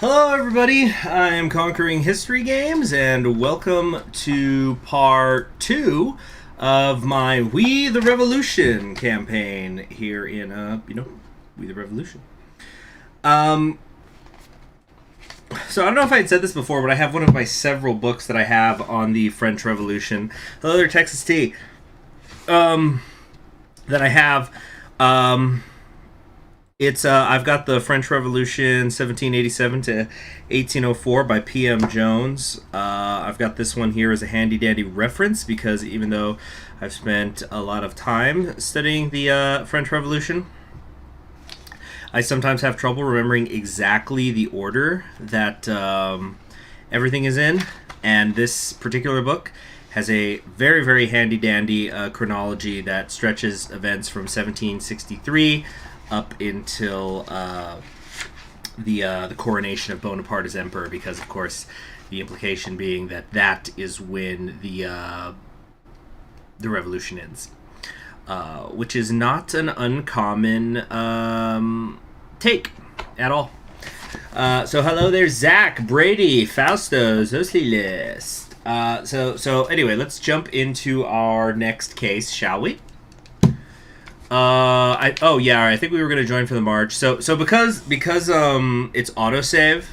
Hello, everybody. I am Conquering History Games, and welcome to part 2 of my We the Revolution campaign here in, We the Revolution. So I don't know if I had said this before, but I have one of my several books that I have on the French Revolution. Hello there, Texas T. That I have. I've got the French Revolution 1787 to 1804 by P.M. Jones. I've got this one here as a handy dandy reference because even though I've spent a lot of time studying the French Revolution, I sometimes have trouble remembering exactly the order that everything is in. And this particular book has a very, very handy dandy chronology that stretches events from 1763 up until the coronation of Bonaparte as emperor, because of course the implication being that is when the revolution ends, which is not an uncommon take at all. So hello there, Zach, Brady, Fausto, Zoslilis. So anyway, let's jump into our next case, shall we? I think we were gonna join for the march. So because it's autosave.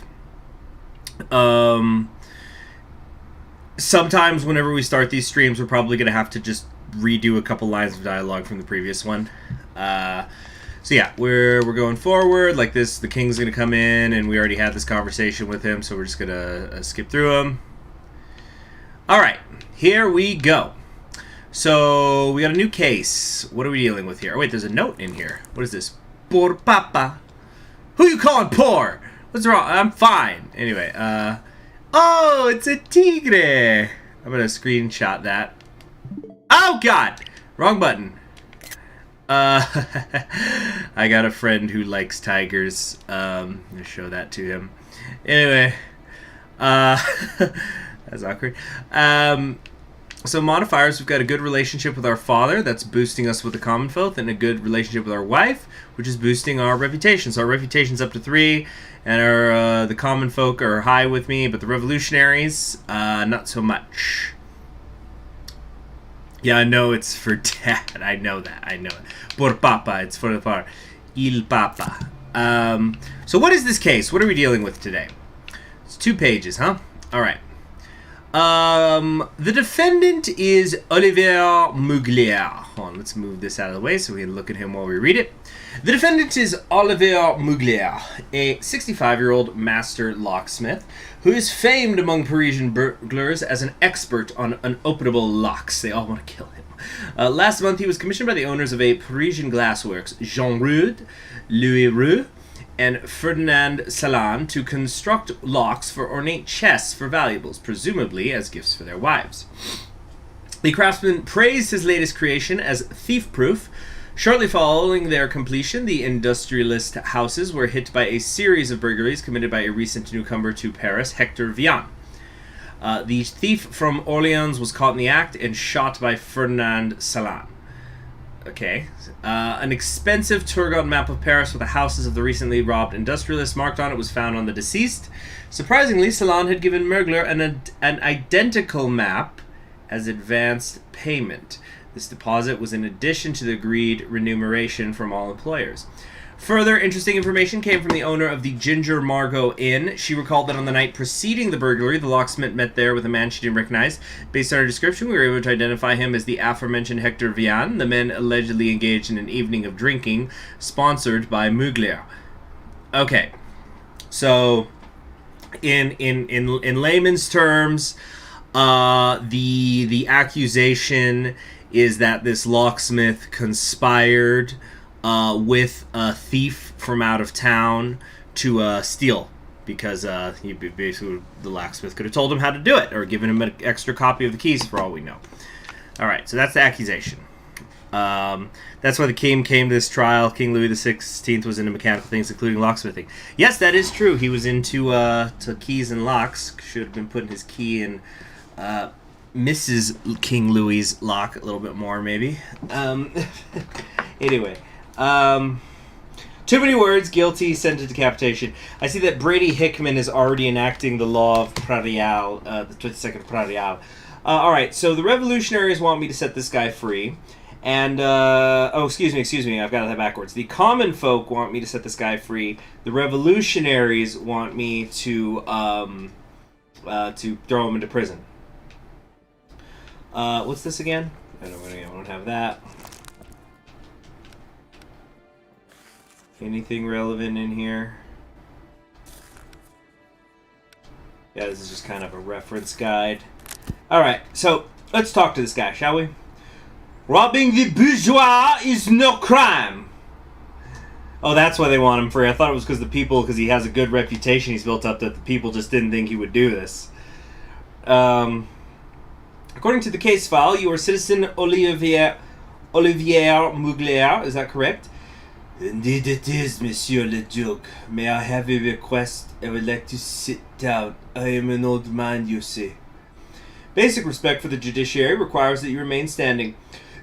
Sometimes whenever we start these streams, we're probably gonna have to just redo a couple lines of dialogue from the previous one. So yeah, we're going forward like this. The king's gonna come in, and we already had this conversation with him, so we're just gonna skip through him. All right, here we go. So, we got a new case. What are we dealing with here? Oh, wait, there's a note in here. What is this? Por papa. Who you calling poor? What's wrong? I'm fine. Anyway, oh, it's a tigre. I'm going to screenshot that. Oh, God. Wrong button. I got a friend who likes tigers. I'm going to show that to him. Anyway, that's awkward. So modifiers, we've got a good relationship with our father, that's boosting us with the common folk, and a good relationship with our wife, which is boosting our reputation. So our reputation's up to 3, and our the common folk are high with me, but the revolutionaries, not so much. Yeah, I know it's for dad. I know that. Por papa, it's for the father. Il papa. So what is this case? What are we dealing with today? It's 2 pages, huh? All right. The defendant is Olivier Mugler. Hold on, let's move this out of the way so we can look at him while we read it. The defendant is Olivier Mugler, a 65-year-old master locksmith who is famed among Parisian burglars as an expert on unopenable locks. They all want to kill him. Last month, he was commissioned by the owners of a Parisian glassworks, Jean Rude, Louis Roux, and Ferdinand Salan to construct locks for ornate chests for valuables, presumably as gifts for their wives. The craftsman praised his latest creation as thief-proof. Shortly following their completion, the industrialist houses were hit by a series of burglaries committed by a recent newcomer to Paris, Hector Vian. The thief from Orleans was caught in the act and shot by Ferdinand Salan. Okay. An expensive tour-guide map of Paris with the houses of the recently robbed industrialists marked on it was found on the deceased. Surprisingly, Salan had given Mugler an identical map as advanced payment. This deposit was in addition to the agreed remuneration from all employers. Further interesting information came from the owner of the Ginger Margot Inn. She recalled that on the night preceding the burglary, the locksmith met there with a man she didn't recognize. Based on her description, we were able to identify him as the aforementioned Hector Vian. The men allegedly engaged in an evening of drinking, sponsored by Mugler. Okay, so in layman's terms, the accusation is that this locksmith conspired with a thief from out of town to steal, because basically the locksmith could have told him how to do it or given him an extra copy of the keys for all we know. All right, so that's the accusation. That's why the king came to this trial. King Louis XVI was into mechanical things, including locksmithing. Yes, that is true. He was into to keys and locks. Should have been putting his key in Mrs. King Louis's lock a little bit more, maybe. Anyway. Too many words, guilty, sent to decapitation. I see that Brady Hickman is already enacting the law of Prairial, the 22nd Prairial. Alright, so the revolutionaries want me to set this guy free. And, excuse me, I've got that backwards. The common folk want me to set this guy free. The revolutionaries want me to throw him into prison. What's this again? I don't have that. Anything relevant in here? Yeah, this is just kind of a reference guide. Alright, so let's talk to this guy, shall we? Robbing the bourgeois is no crime. Oh, that's why they want him free. I thought it was because he has a good reputation he's built up that the people just didn't think he would do this. According to the case file, you are citizen Olivier Mugler, is that correct? Indeed it is, Monsieur le Duc. May I have a request? I would like to sit down. I am an old man, you see. Basic respect for the judiciary requires that you remain standing.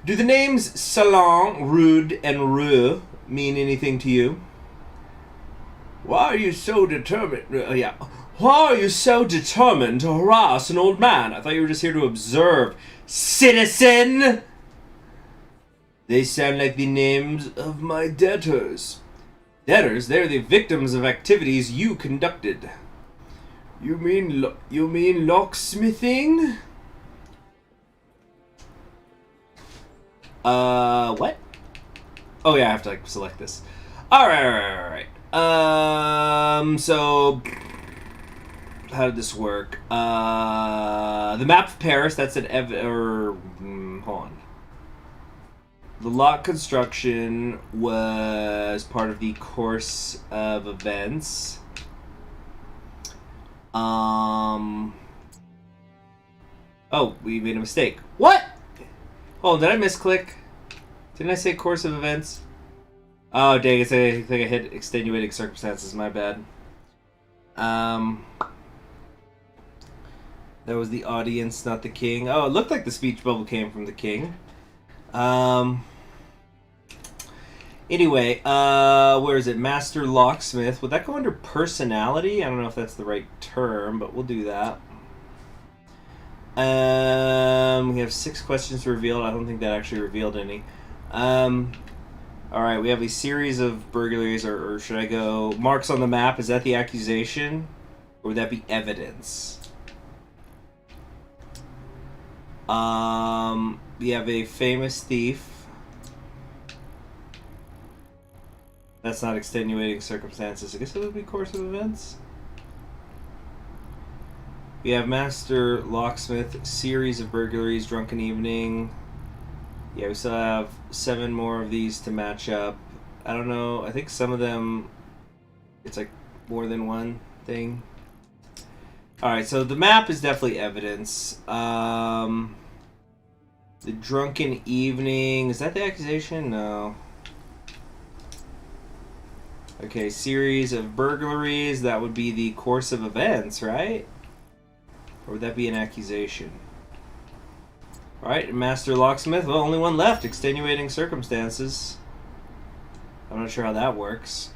Do the names Salon, Rude, and Rue mean anything to you? Why are you so determined? Why are you so determined to harass an old man? I thought you were just here to observe. Citizen! They sound like the names of my debtors. Debtors? They're the victims of activities you conducted. You mean locksmithing? What? Oh yeah, I have to select this. Alright. So how did this work? The map of Paris, that's an hold on. The lock construction was part of the course of events. Oh, we made a mistake. What? Oh, did I misclick? Didn't I say course of events? Oh, dang, I think I hit extenuating circumstances, my bad. That was the audience, not the king. Oh, it looked like the speech bubble came from the king. Anyway, where is it? Master Locksmith. Would that go under personality? I don't know if that's the right term, but we'll do that. We have 6 questions revealed. I don't think that actually revealed any. Alright, we have a series of burglaries, or should I go... Marks on the map, is that the accusation? Or would that be evidence? We have a famous thief. That's not extenuating circumstances. I guess it would be course of events. We have Master Locksmith, series of burglaries, drunken evening. Yeah, we still have 7 more of these to match up. I don't know. I think some of them, it's like more than one thing. Alright, so the map is definitely evidence. The drunken evening, is that the accusation? No. Okay, series of burglaries, that would be the course of events, right? Or would that be an accusation? Alright, Master Locksmith, well, only one left, extenuating circumstances. I'm not sure how that works.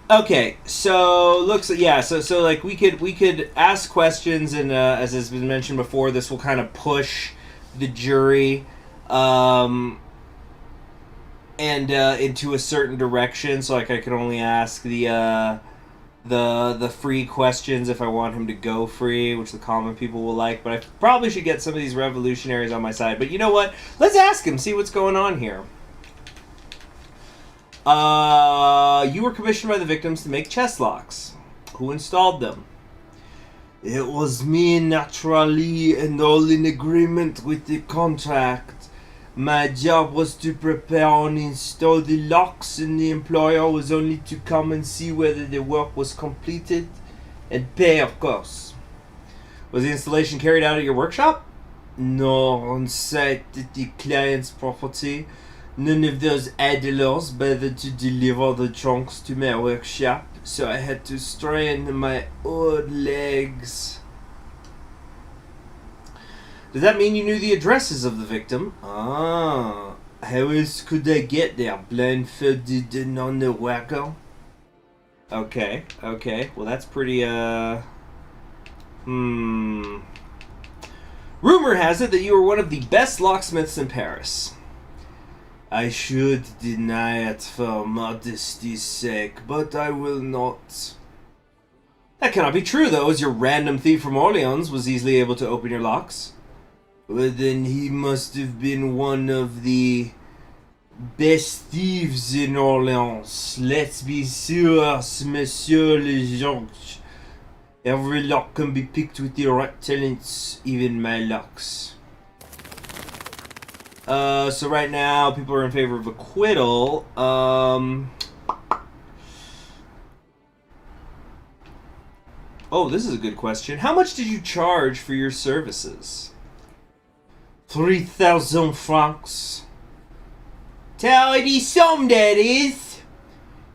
Okay, so looks yeah, so like we could ask questions, and as has been mentioned before, this will kind of push the jury and into a certain direction. So like I can only ask the free questions if I want him to go free, which the common people will like. But I probably should get some of these revolutionaries on my side. But you know what? Let's ask him, see what's going on here. You were commissioned by the victims to make chest locks. Who installed them? It was me, naturally, and all in agreement with the contract. My job was to prepare and install the locks, and the employer was only to come and see whether the work was completed and pay, of course. Was the installation carried out at your workshop? No, on site at the client's property. None of those idlers bothered to deliver the trunks to my workshop, so I had to strain my old legs. Does that mean you knew the addresses of the victim? Ah. How else could I get there? Blindfolded and on the wagon? Okay, okay. Well, that's pretty, Rumor has it that you are one of the best locksmiths in Paris. I should deny it for modesty's sake, but I will not. That cannot be true, though, as your random thief from Orleans was easily able to open your locks. Well, then he must have been one of the best thieves in Orleans. Let's be sure, Monsieur le Juge. Every lock can be picked with the right talents, even my locks. So right now, people are in favor of acquittal. Oh, this is a good question. How much did you charge for your services? 3,000 francs. Tidy sum, that is.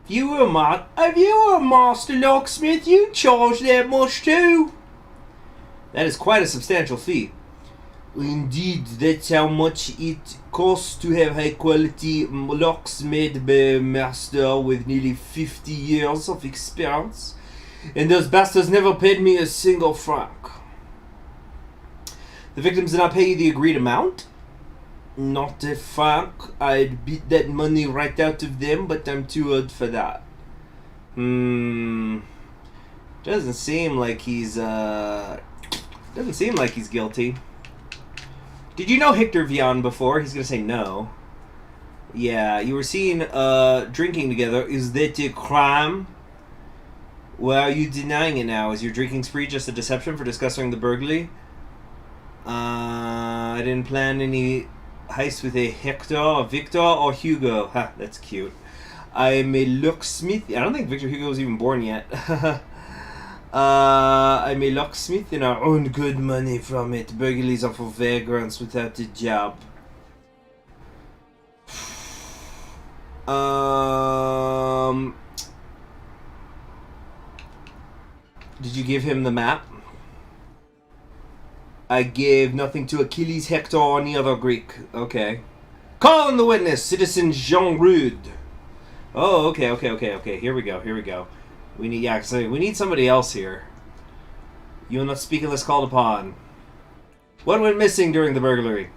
If you were a master locksmith, you'd charge that much too. That is quite a substantial fee. Indeed, that's how much it costs to have high quality locks made by a master with nearly 50 years of experience. And those bastards never paid me a single franc. The victims did not pay you the agreed amount? Not a franc. I'd beat that money right out of them, but I'm too old for that. Doesn't seem like he's guilty. Did you know Hector Vian before? He's gonna say no. Yeah, you were seen drinking together. Is that a crime? Well, are you denying it now? Is your drinking spree just a deception for discussing the burglary? I didn't plan any heist with a Hector, Victor, or Hugo. Ha, that's cute. I'm a locksmith. I don't think Victor Hugo was even born yet. I'm a locksmith and I earn good money from it. Burglaries are for vagrants without a job. Did you give him the map? I gave nothing to Achilles, Hector, or any other Greek. Okay. Call in the witness, Citizen Jean Rude. Oh, okay. Here we go. We need somebody else here. You will not speak unless called upon. What went missing during the burglary?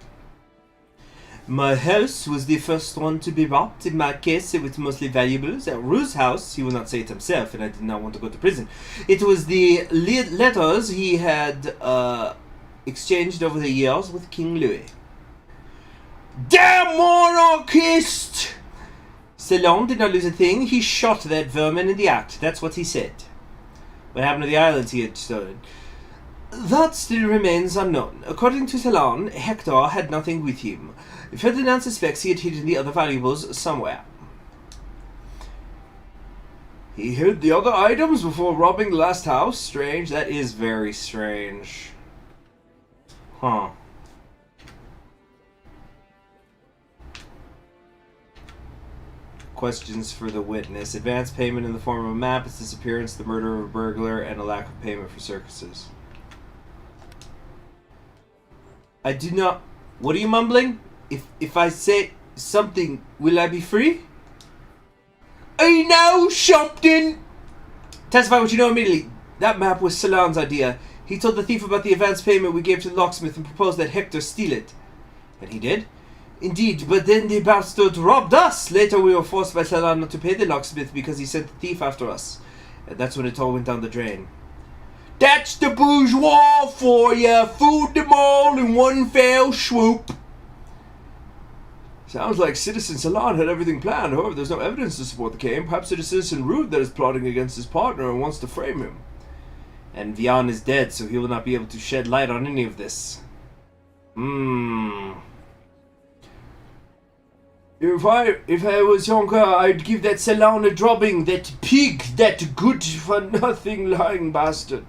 My house was the first one to be robbed. In my case, it was mostly valuables. At Rue's house, he will not say it himself, and I did not want to go to prison. It was the letters he had exchanged over the years with King Louis. Damn monarchist! Ceylon did not lose a thing. He shot that vermin in the act. That's what he said. What happened to the islands he had stolen? That still remains unknown. According to Ceylon, Hector had nothing with him. Ferdinand suspects he had hidden the other valuables somewhere. He hid the other items before robbing the last house? Strange. That is very strange. Huh. Questions for the witness. Advance payment in the form of a map, its disappearance, the murder of a burglar, and a lack of payment for circuses. I do not... What are you mumbling? If I say something, will I be free? I know something! Testify what you know immediately. That map was Ceylon's idea. He told the thief about the advance payment we gave to the locksmith and proposed that Hector steal it. And he did? Indeed, but then the bastard robbed us! Later we were forced by Ceylon not to pay the locksmith because he sent the thief after us. And that's when it all went down the drain. That's the bourgeois for ya! Fooled them all in one fell swoop! Sounds like Citizen Ceylon had everything planned. However, there's no evidence to support the claim. Perhaps it is Citizen Rude that is plotting against his partner and wants to frame him. And Vian is dead, so he will not be able to shed light on any of this. If I was younger, I'd give that Ceylon a drubbing. That pig, that good-for-nothing lying bastard.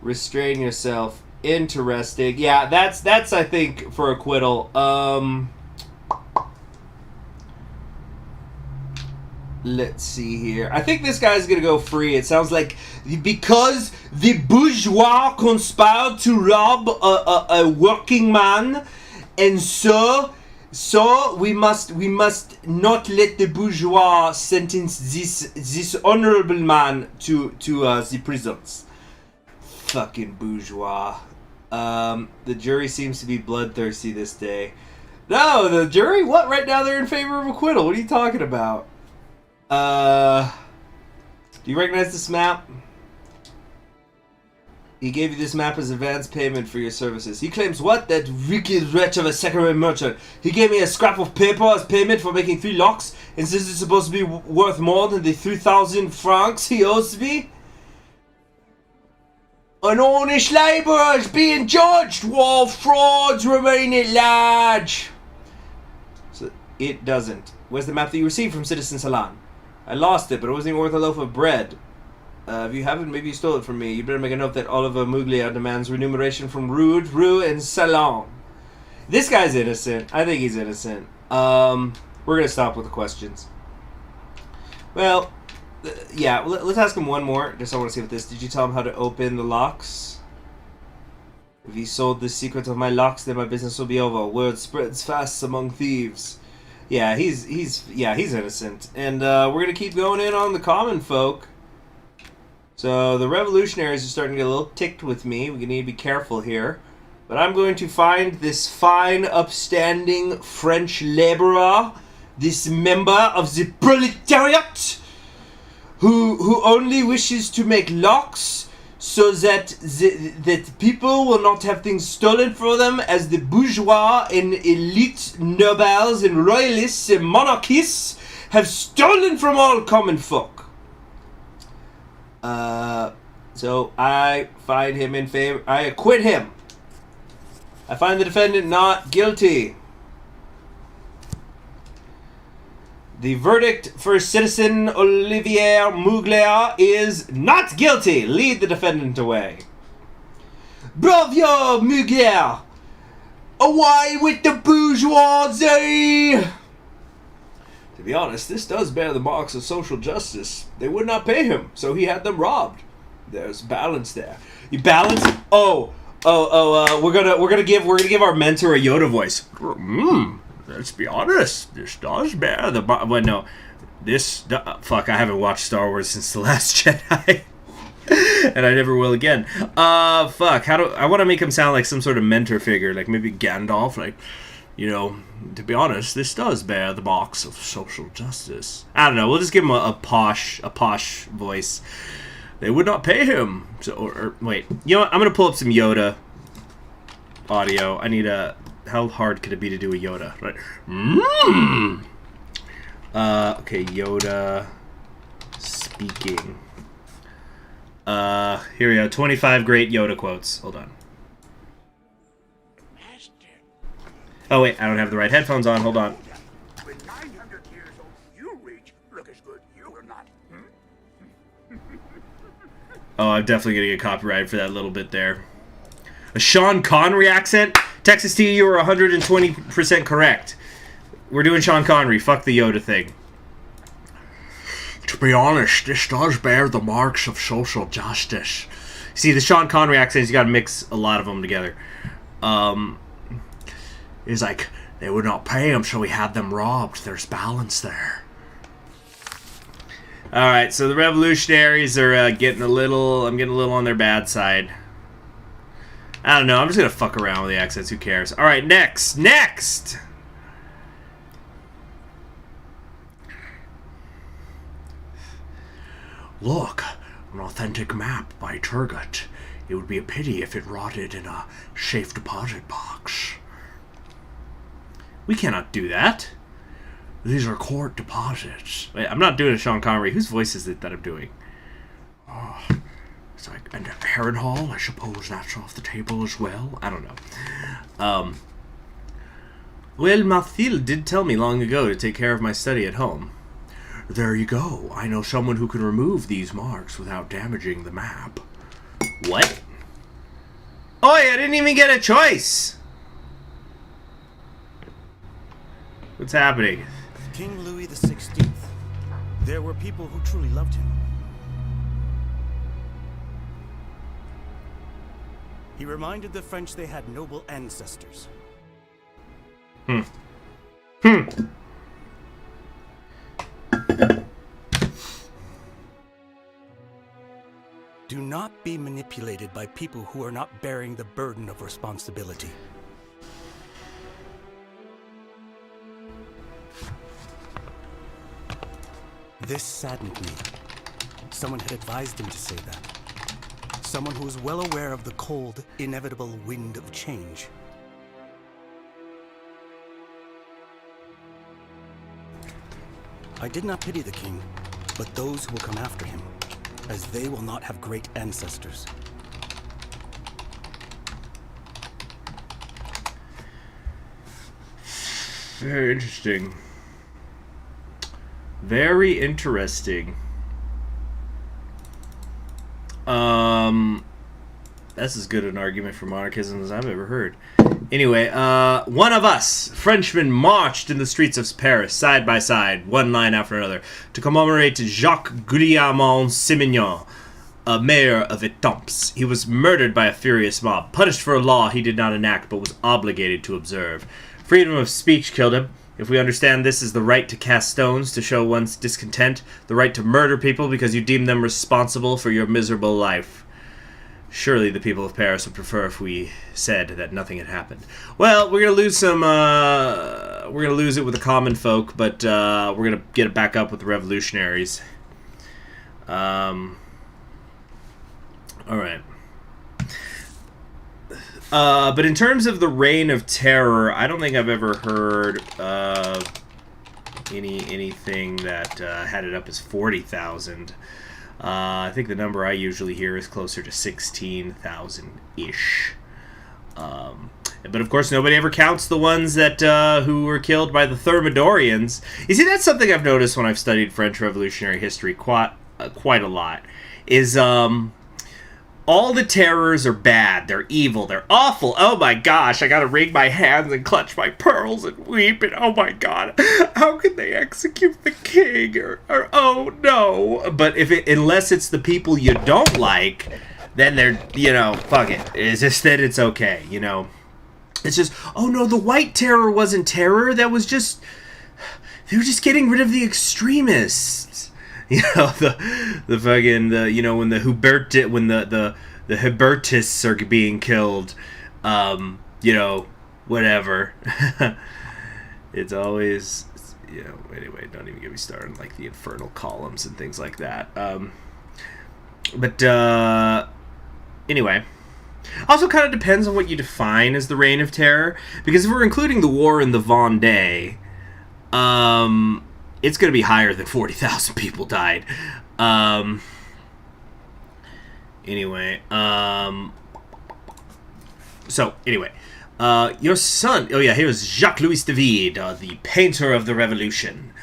Restrain yourself. Interesting. Yeah, that's I think for acquittal. Let's see here. I think this guy's gonna go free. It sounds like because the bourgeois conspired to rob a working man, and so So we must not let the bourgeois sentence this honorable man to the prisons. Fucking bourgeois. The jury seems to be bloodthirsty this day. No, the jury? What? Right now they're in favor of acquittal. What are you talking about? Do you recognize this map? He gave you this map as advance payment for your services. He claims what? That wicked wretch of a secondary merchant. He gave me a scrap of paper as payment for making 3 locks, and says it's supposed to be worth more than the 3,000 francs he owes me? An honest labourer is being judged while frauds remain at large. So it doesn't. Where's the map that you received from Citizen Salon? I lost it, but it wasn't even worth a loaf of bread. If you haven't, maybe you stole it from me. You better make a note that Oliver Muglia demands remuneration from Rude, Rue, and Salon. This guy's innocent. I think he's innocent. We're gonna stop with the questions. Well, yeah, let's ask him one more. Just I want to see what this. Did you tell him how to open the locks? If you sold the secret of my locks, then my business will be over. Word spreads fast among thieves. Yeah, he's innocent, and we're gonna keep going in on the common folk. So the revolutionaries are starting to get a little ticked with me. We need to be careful here. But I'm going to find this fine, upstanding French labourer, this member of the proletariat, who only wishes to make locks so that that people will not have things stolen from them, as the bourgeois and elite nobles and royalists and monarchists have stolen from all common folk. So I find him in favor. I acquit him. I find the defendant not guilty. The verdict for citizen Olivier Muglia is not guilty. Lead the defendant away. Bravo, Muglia! Away with the bourgeoisie! To be honest, this does bear the marks of social justice. They would not pay him, so he had them robbed. There's balance there. You balance? We're gonna give our mentor a Yoda voice. Let's be honest. This does bear the well, no, fuck. I haven't watched Star Wars since The Last Jedi, and I never will again. Fuck. I want to make him sound like some sort of mentor figure, like maybe Gandalf, like. You know, to be honest, this does bear the marks of social justice. I don't know. We'll just give him a posh voice. They would not pay him. So, or wait. You know what? I'm gonna pull up some Yoda audio. I need a. How hard could it be to do a Yoda? Right. Okay, Yoda speaking. Here we go. 25 great Yoda quotes. Hold on. Oh wait, I don't have the right headphones on. Hold on. When 900 years old, you reach, look as good you will not. Oh, I'm definitely gonna get copyrighted for that little bit there. A Sean Connery accent? Texas T, you were 120% correct. We're doing Sean Connery. Fuck the Yoda thing. To be honest, this does bear the marks of social justice. See, the Sean Connery accents, you gotta mix a lot of them together. He's like, they would not pay him, so we had them robbed. There's balance there. Alright, so the revolutionaries are getting a little... I'm getting a little on their bad side. I don't know, I'm just gonna fuck around with the accents, who cares? Alright, next! Look, an authentic map by Turgot. It would be a pity if it rotted in a safe deposit box. We cannot do that. These are court deposits. Wait, I'm not doing a Sean Connery. Whose voice is it that I'm doing? Oh, it's like, and Harrenhal, I suppose that's off the table as well. I don't know. Well, Mathilde did tell me long ago to take care of my study at home. There you go. I know someone who can remove these marks without damaging the map. What? Oh, I didn't even get a choice. What's happening? King Louis XVI. There were people who truly loved him. He reminded the French they had noble ancestors. Do not be manipulated by people who are not bearing the burden of responsibility. This saddened me. Someone had advised him to say that. Someone who was well aware of the cold, inevitable wind of change. I did not pity the king, but those who will come after him, as they will not have great ancestors. Very interesting. Very interesting. That's as good an argument for monarchism as I've ever heard. Anyway, one of us, Frenchmen, marched in the streets of Paris, side by side, one line after another, to commemorate Jacques Guillamon-Simignon, a mayor of Etampes. He was murdered by a furious mob, punished for a law he did not enact but was obligated to observe. Freedom of speech killed him. If we understand this as the right to cast stones to show one's discontent, the right to murder people because you deem them responsible for your miserable life. Surely the people of Paris would prefer if we said that nothing had happened. Well, we're gonna lose some. We're gonna lose it with the common folk, but we're gonna get it back up with the revolutionaries. All right. But in terms of the Reign of Terror, I don't think I've ever heard anything that had it up as 40,000. I think the number I usually hear is closer to 16,000-ish. But of course, nobody ever counts the ones that who were killed by the Thermidorians. You see, that's something I've noticed when I've studied French Revolutionary history quite a lot. Is all the terrors are bad. They're evil. They're awful. Oh my gosh, I gotta wring my hands and clutch my pearls and weep. And oh my god, how could they execute the king? Or oh no. But unless it's the people you don't like, then they're, fuck it. It's just that it's okay, It's just, oh no, the White Terror wasn't terror. That was just, they were just getting rid of the extremists. The fucking, when the Hubertists are being killed, whatever. It's always, anyway, don't even get me started on, like, the infernal columns and things like that. Anyway. Also kind of depends on what you define as the Reign of Terror, because if we're including the war in the Vendée, it's going to be higher than 40,000 people died. Anyway. Your son... Oh, yeah, he was Jacques-Louis David, the painter of the Revolution.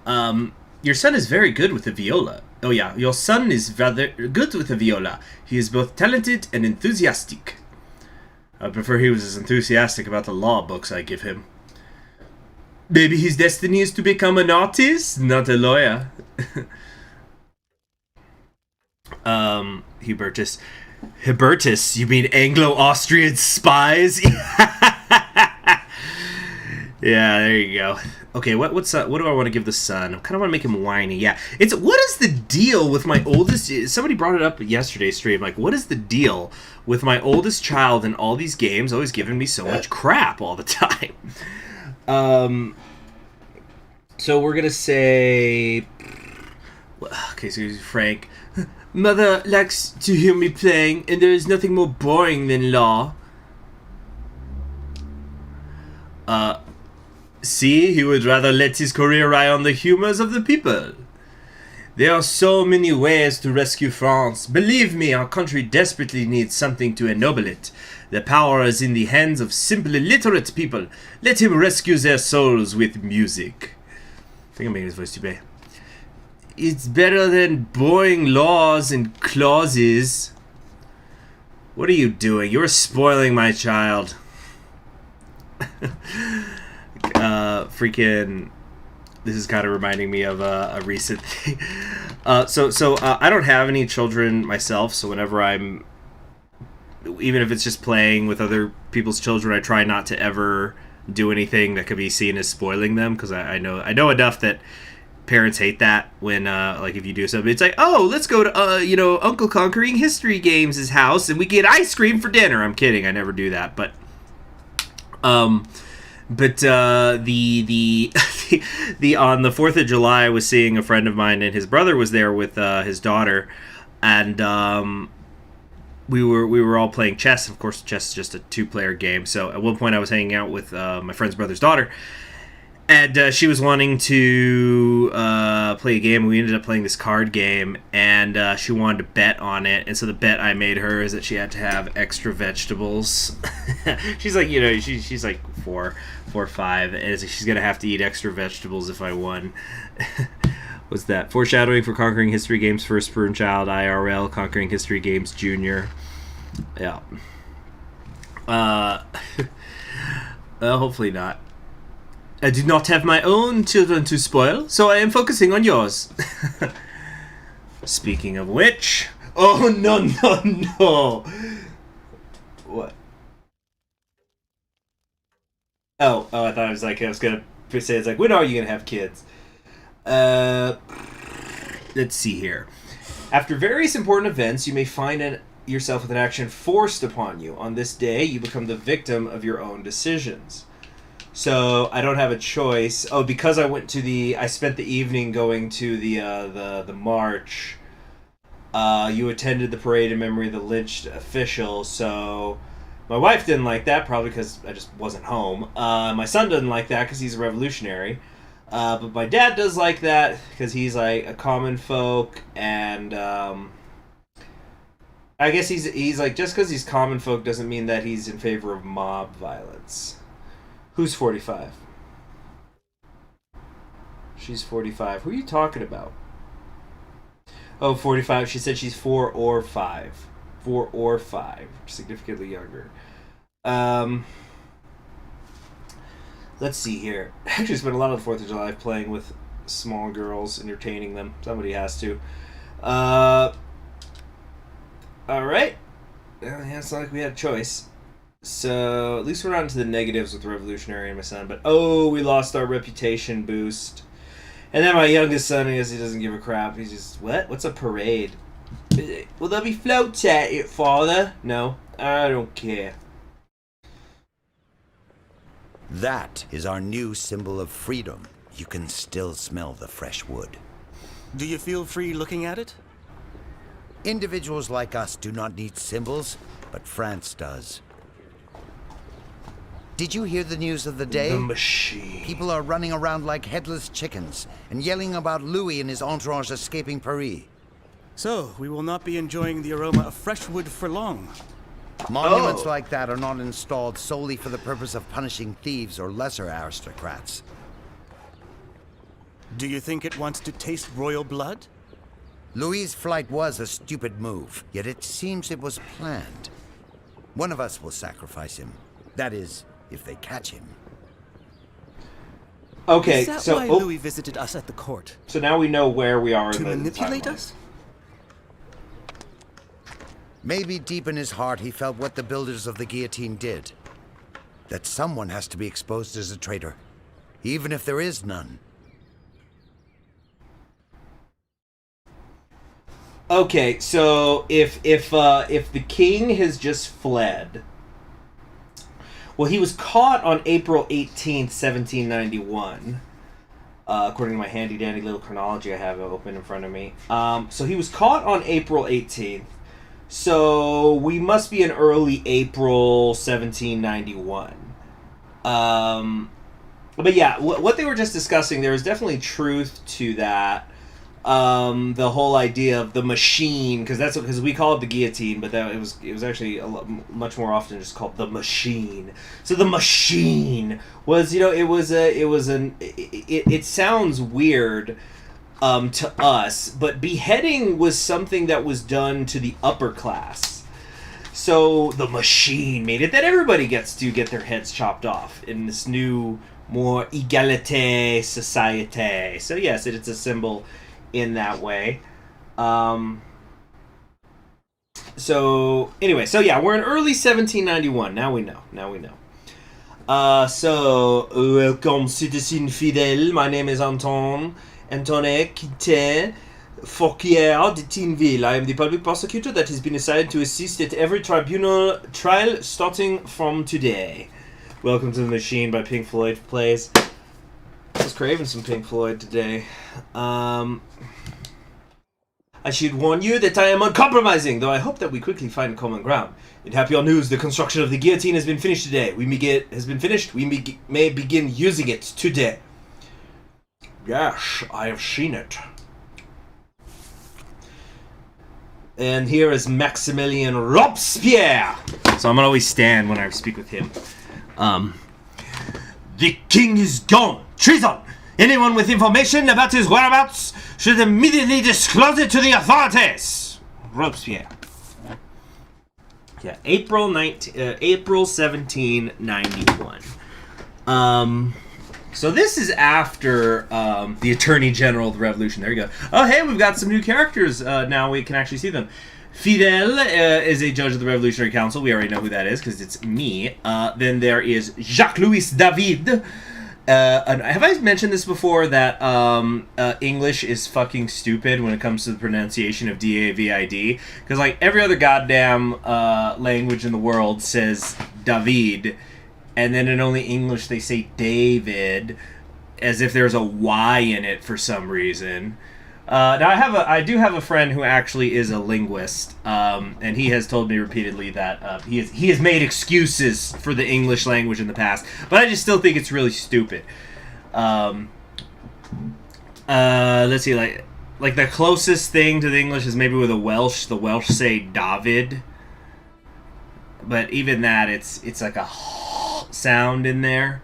Your son is very good with the viola. Oh, yeah, your son is rather good with the viola. He is both talented and enthusiastic. I prefer he was as enthusiastic about the law books I give him. Maybe his destiny is to become an artist, not a lawyer. Hubertus. Hubertus? You mean Anglo-Austrian spies? Yeah, there you go. Okay, what do I want to give the son? I kind of want to make him whiny. Yeah, what is the deal with my oldest? Somebody brought it up yesterday's stream. Like, what is the deal with my oldest child in all these games? Always giving me so much crap all the time. So we're gonna say, okay, so here's Frank. Mother likes to hear me playing, and there is nothing more boring than law. See, he would rather let his career ride on the humors of the people. There are so many ways to rescue France. Believe me, our country desperately needs something to ennoble it. The power is in the hands of simple illiterate people. Let him rescue their souls with music. I think I made his voice too bad. It's better than boring laws and clauses. What are you doing? You're spoiling my child. This is kind of reminding me of a recent thing. So I don't have any children myself, so whenever even if it's just playing with other people's children, I try not to ever do anything that could be seen as spoiling them, because I know enough that parents hate that when like if you do something, it's like, oh, let's go to Uncle Conquering History Games' house and we get ice cream for dinner. I'm kidding, I never do that, but the on the 4th of July, I was seeing a friend of mine, and his brother was there with his daughter, and we were all playing chess. Of course, chess is just a 2-player game. So at one point, I was hanging out with my friend's brother's daughter, and she was wanting to play a game. We ended up playing this card game, and she wanted to bet on it. And so the bet I made her is that she had to have extra vegetables. She's like, she's like 4 or 5, and she's gonna have to eat extra vegetables if I won. Was that foreshadowing for Conquering History Games Firstborn Child IRL, Conquering History Games Junior? Yeah. Hopefully not. I do not have my own children to spoil, so I am focusing on yours. Speaking of which... Oh, no. What? Oh, I thought I was going to say, it's like, when are you going to have kids? Let's see here. After various important events, you may find yourself with an action forced upon you. On this day, you become the victim of your own decisions. So I don't have a choice. Oh, because I spent the evening going to the march. You attended the parade in memory of the lynched official. So my wife didn't like that, probably because I just wasn't home. My son doesn't like that because he's a revolutionary. But my dad does like that because he's like a common folk, and I guess he's like, just because he's common folk doesn't mean that he's in favor of mob violence. Who's 45? She's 45. Who are you talking about? Oh, 45. She said she's 4 or 5. 4 or 5. Significantly younger. Let's see here. I actually spent a lot of the 4th of July playing with small girls, entertaining them. Somebody has to. Alright. Well, yeah, it's not like we had a choice. So, at least we're not into the negatives with Revolutionary and my son. But, we lost our reputation boost. And then my youngest son, I guess he doesn't give a crap. He's just, what? What's a parade? Will there be floats at it, father? No, I don't care. That is our new symbol of freedom. You can still smell the fresh wood. Do you feel free looking at it? Individuals like us do not need symbols, but France does. Did you hear the news of the day? The machine. People are running around like headless chickens and yelling about Louis and his entourage escaping Paris. So, we will not be enjoying the aroma of fresh wood for long. Monuments like that are not installed solely for the purpose of punishing thieves or lesser aristocrats. Do you think it wants to taste royal blood? Louis's flight was a stupid move, yet it seems it was planned. One of us will sacrifice him. That is, if they catch him. Okay, is that so why Louis visited us at the court? So now we know where we are to in the manipulate timeline. us? Maybe deep in his heart he felt what the builders of the guillotine did. That someone has to be exposed as a traitor, even if there is none. Okay, so if the king has just fled, well, he was caught on April 18th, 1791. According to my handy dandy little chronology I have open in front of me. So he was caught on April 18th. So we must be in early April 1791. But yeah, what they were just discussing, there was definitely truth to that. The whole idea of the machine, because we call it the guillotine, but it was actually much more often just called the machine. So the machine was, it sounds weird to us, but beheading was something that was done to the upper class. So the machine made it that everybody gets to get their heads chopped off in this new, more égalité société. So yes, it's a symbol in that way. So anyway, so yeah, we're in early 1791. Now we know. So, welcome, citizen fidèle. My name is Antoine Quintin Fauquier de Tinville. I am the public prosecutor that has been assigned to assist at every tribunal trial starting from today. Welcome to the Machine by Pink Floyd plays. I was craving some Pink Floyd today. I should warn you that I am uncompromising, though I hope that we quickly find common ground. In happier news, the construction of the guillotine has been finished today. We may begin using it today. Yes, I have seen it. And here is Maximilien Robespierre. So I'm gonna always stand when I speak with him. The king is gone. Treason! Anyone with information about his whereabouts should immediately disclose it to the authorities. Robespierre. Yeah, April 1791. So this is after the Attorney General of the Revolution. There you go. Oh, hey, we've got some new characters. Now we can actually see them. Fidel is a judge of the Revolutionary Council. We already know who that is because it's me. Then there is Jacques-Louis David. Have I mentioned this before that English is fucking stupid when it comes to the pronunciation of D-A-V-I-D? Because like every other goddamn language in the world says David, and then in only English they say David, as if there's a Y in it for some reason. Now I do have a friend who actually is a linguist, and he has told me repeatedly that he has made excuses for the English language in the past, but I just still think it's really stupid. Let's see, like the closest thing to the English is maybe with the Welsh say David, but even that it's like a sound in there.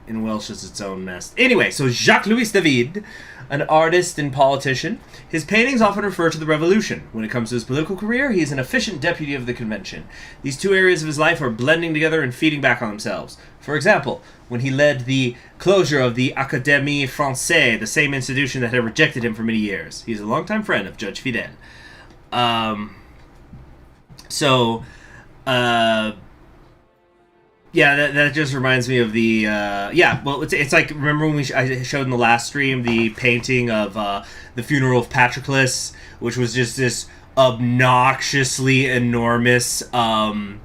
In Welsh is its own mess. Anyway, so Jacques-Louis David, an artist and politician. His paintings often refer to the Revolution. When it comes to his political career, he is an efficient deputy of the convention. These two areas of his life are blending together and feeding back on themselves. For example, when he led the closure of the Académie Française, the same institution that had rejected him for many years. He's a longtime friend of Judge Fidel. Yeah, that just reminds me of the it's like, remember when I showed in the last stream the painting of the funeral of Patroclus, which was just this obnoxiously enormous painting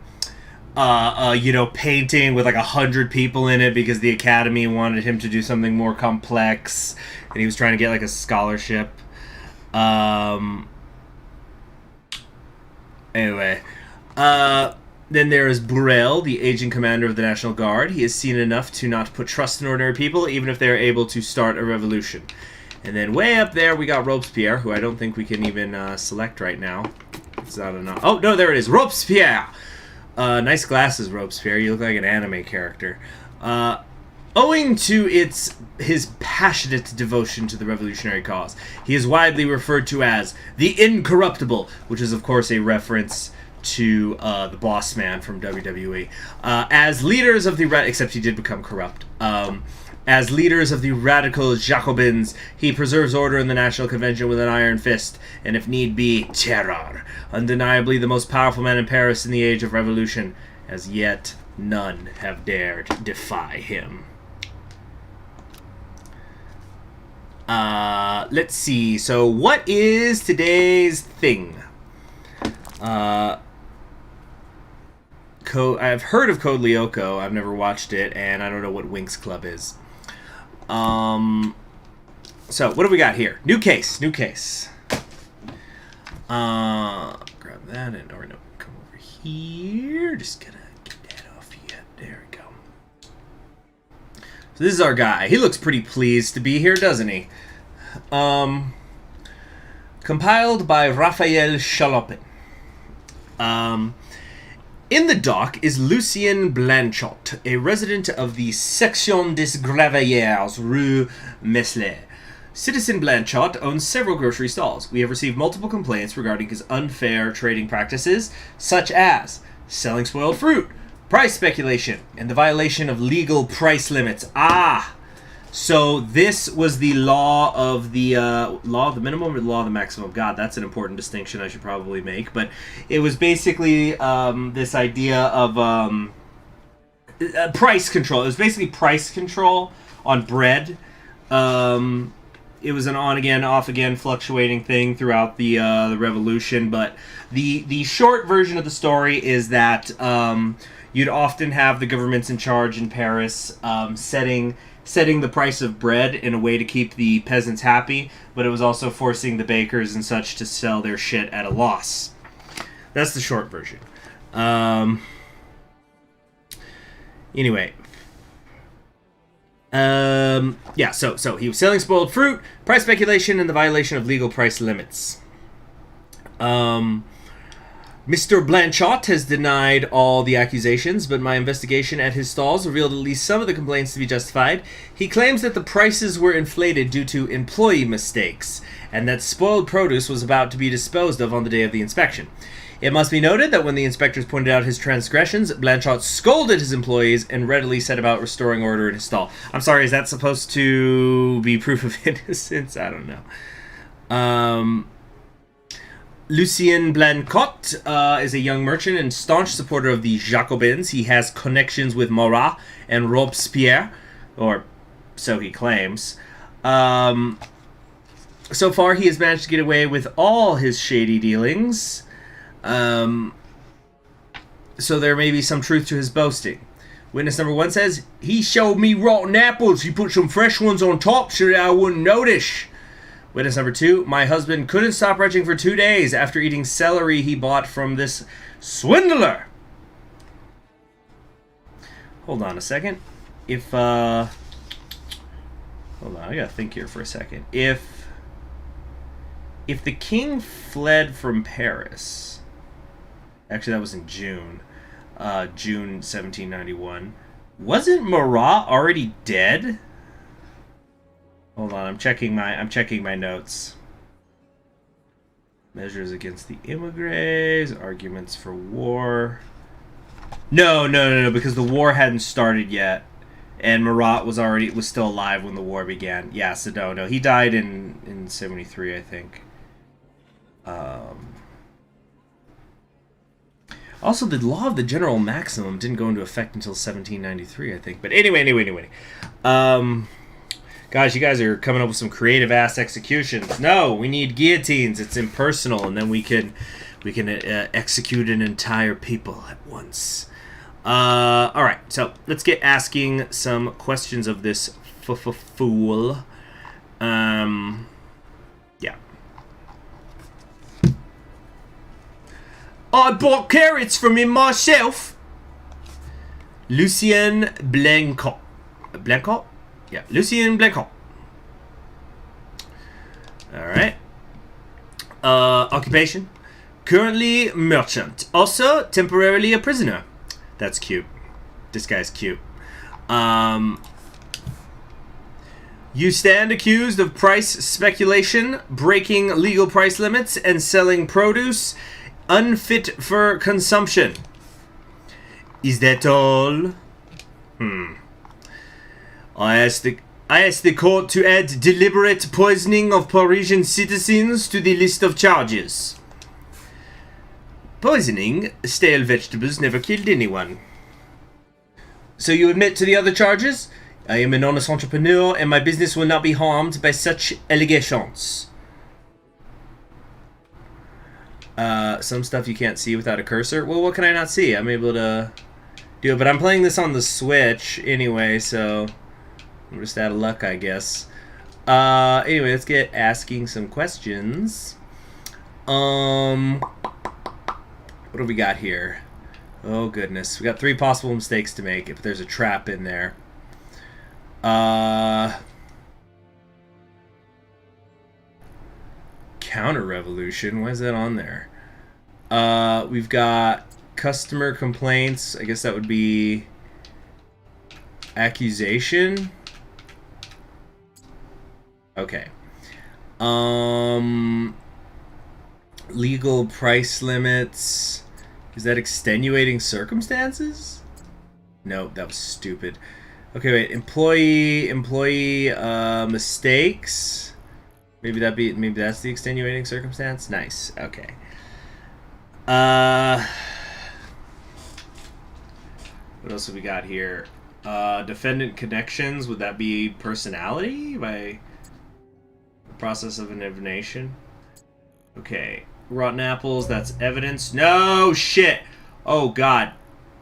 with like 100 people in it because the Academy wanted him to do something more complex and he was trying to get like a scholarship. Then there is Burrell, the aging commander of the National Guard. He is seen enough to not put trust in ordinary people, even if they are able to start a revolution. And then way up there, we got Robespierre, who I don't think we can even select right now. It's not enough. Oh, no, there it is. Robespierre! Nice glasses, Robespierre. You look like an anime character. Owing to his passionate devotion to the revolutionary cause, he is widely referred to as the Incorruptible, which is, of course, a reference to the Boss Man from WWE. As leaders of the except he did become corrupt. As leaders of the radical Jacobins, he preserves order in the National Convention with an iron fist, and if need be, terror. Undeniably the most powerful man in Paris in the age of revolution. As yet, none have dared defy him. Let's see. So, what is today's thing? I've heard of Code Lyoko. I've never watched it, and I don't know what Winx Club is. So what do we got here? New case. Grab that and come over here. Just gonna get that off here. There we go. So this is our guy. He looks pretty pleased to be here, doesn't he? Compiled by Raphael Chalopin. In the dock is Lucien Blanchot, a resident of the Section des Graveyards, Rue Meslay. Citizen Blanchot owns several grocery stalls. We have received multiple complaints regarding his unfair trading practices, such as selling spoiled fruit, price speculation, and the violation of legal price limits. So this was the law of the minimum or the law of the maximum. God, that's an important distinction I should probably make. But it was basically this idea of price control. It was basically price control on bread. It was an on again, off again, fluctuating thing throughout the revolution. But the short version of the story is that you'd often have the governments in charge in Paris setting the price of bread in a way to keep the peasants happy, but it was also forcing the bakers and such to sell their shit at a loss. That's the short version. Anyway. Yeah, so he was selling spoiled fruit, price speculation, and the violation of legal price limits. Mr. Blanchot has denied all the accusations, but my investigation at his stalls revealed at least some of the complaints to be justified. He claims that the prices were inflated due to employee mistakes, and that spoiled produce was about to be disposed of on the day of the inspection. It must be noted that when the inspectors pointed out his transgressions, Blanchot scolded his employees and readily set about restoring order in his stall. I'm sorry, is that supposed to be proof of innocence? I don't know. Lucien Blancot is a young merchant and staunch supporter of the Jacobins. He has connections with Marat and Robespierre, or so he claims. So far, he has managed to get away with all his shady dealings. So there may be some truth to his boasting. Witness number 1 says, "He showed me rotten apples. He put some fresh ones on top so that I wouldn't notice." Witness number 2, "My husband couldn't stop retching for 2 days after eating celery he bought from this swindler." Hold on a second. Hold on, I gotta think here for a second. If the king fled from Paris... Actually, that was in June. June 1791. Wasn't Marat already dead? Hold on, I'm checking my notes. Measures against the immigrants, arguments for war. No, because the war hadn't started yet, and Marat was still alive when the war began. Yeah, so no, he died in 73, I think. Also, the law of the general maximum didn't go into effect until 1793, I think. But anyway. Guys, you guys are coming up with some creative-ass executions. No, we need guillotines. It's impersonal, and then we can execute an entire people at once. All right, so let's get asking some questions of this fool. Yeah. I bought carrots from him myself. Lucien Blancot. Blancot? Yeah, Lucien Blancot. Alright. Occupation. Currently merchant. Also, temporarily a prisoner. That's cute. This guy's cute. You stand accused of price speculation, breaking legal price limits, and selling produce unfit for consumption. Is that all? I ask the court to add deliberate poisoning of Parisian citizens to the list of charges. Poisoning stale vegetables never killed anyone. So you admit to the other charges? I am an honest entrepreneur and my business will not be harmed by such allegations. Some stuff you can't see without a cursor. Well, what can I not see? I'm able to do it, but I'm playing this on the Switch anyway, so I'm just out of luck, I guess. Anyway, let's get asking some questions. What do we got here? Oh, goodness. We got 3 possible mistakes to make if there's a trap in there. Counter-revolution? Why is that on there? We've got customer complaints. I guess that would be accusation. Okay. Legal price limits. Is that extenuating circumstances? No, that was stupid. Okay, wait. Employee mistakes. Maybe that's the extenuating circumstance. Nice. Okay. What else have we got here? Defendant connections. Would that be personality by the process of elimination? Okay. Rotten apples. That's evidence. No shit. Oh god.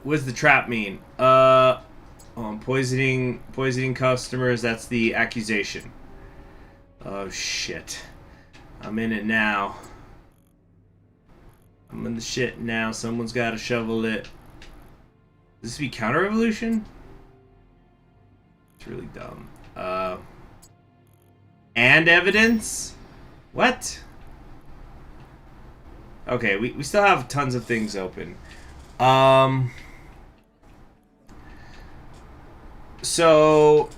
What does the trap mean? Poisoning customers. That's the accusation. Oh shit. I'm in it now. I'm in the shit now. Someone's got to shovel it. Does this be counter-revolution? It's really dumb. And evidence? What? Okay, we still have tons of things open. So,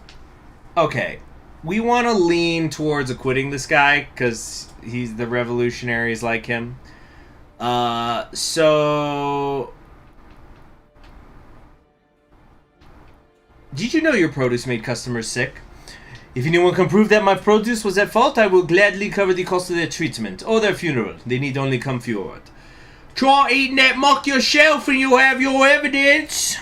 okay. We want to lean towards acquitting this guy, because he's the revolutionaries like him. So... Did you know your produce made customers sick? If anyone can prove that my produce was at fault, I will gladly cover the cost of their treatment or their funeral. They need only come forward. Try eating that muck yourself and you'll have your evidence.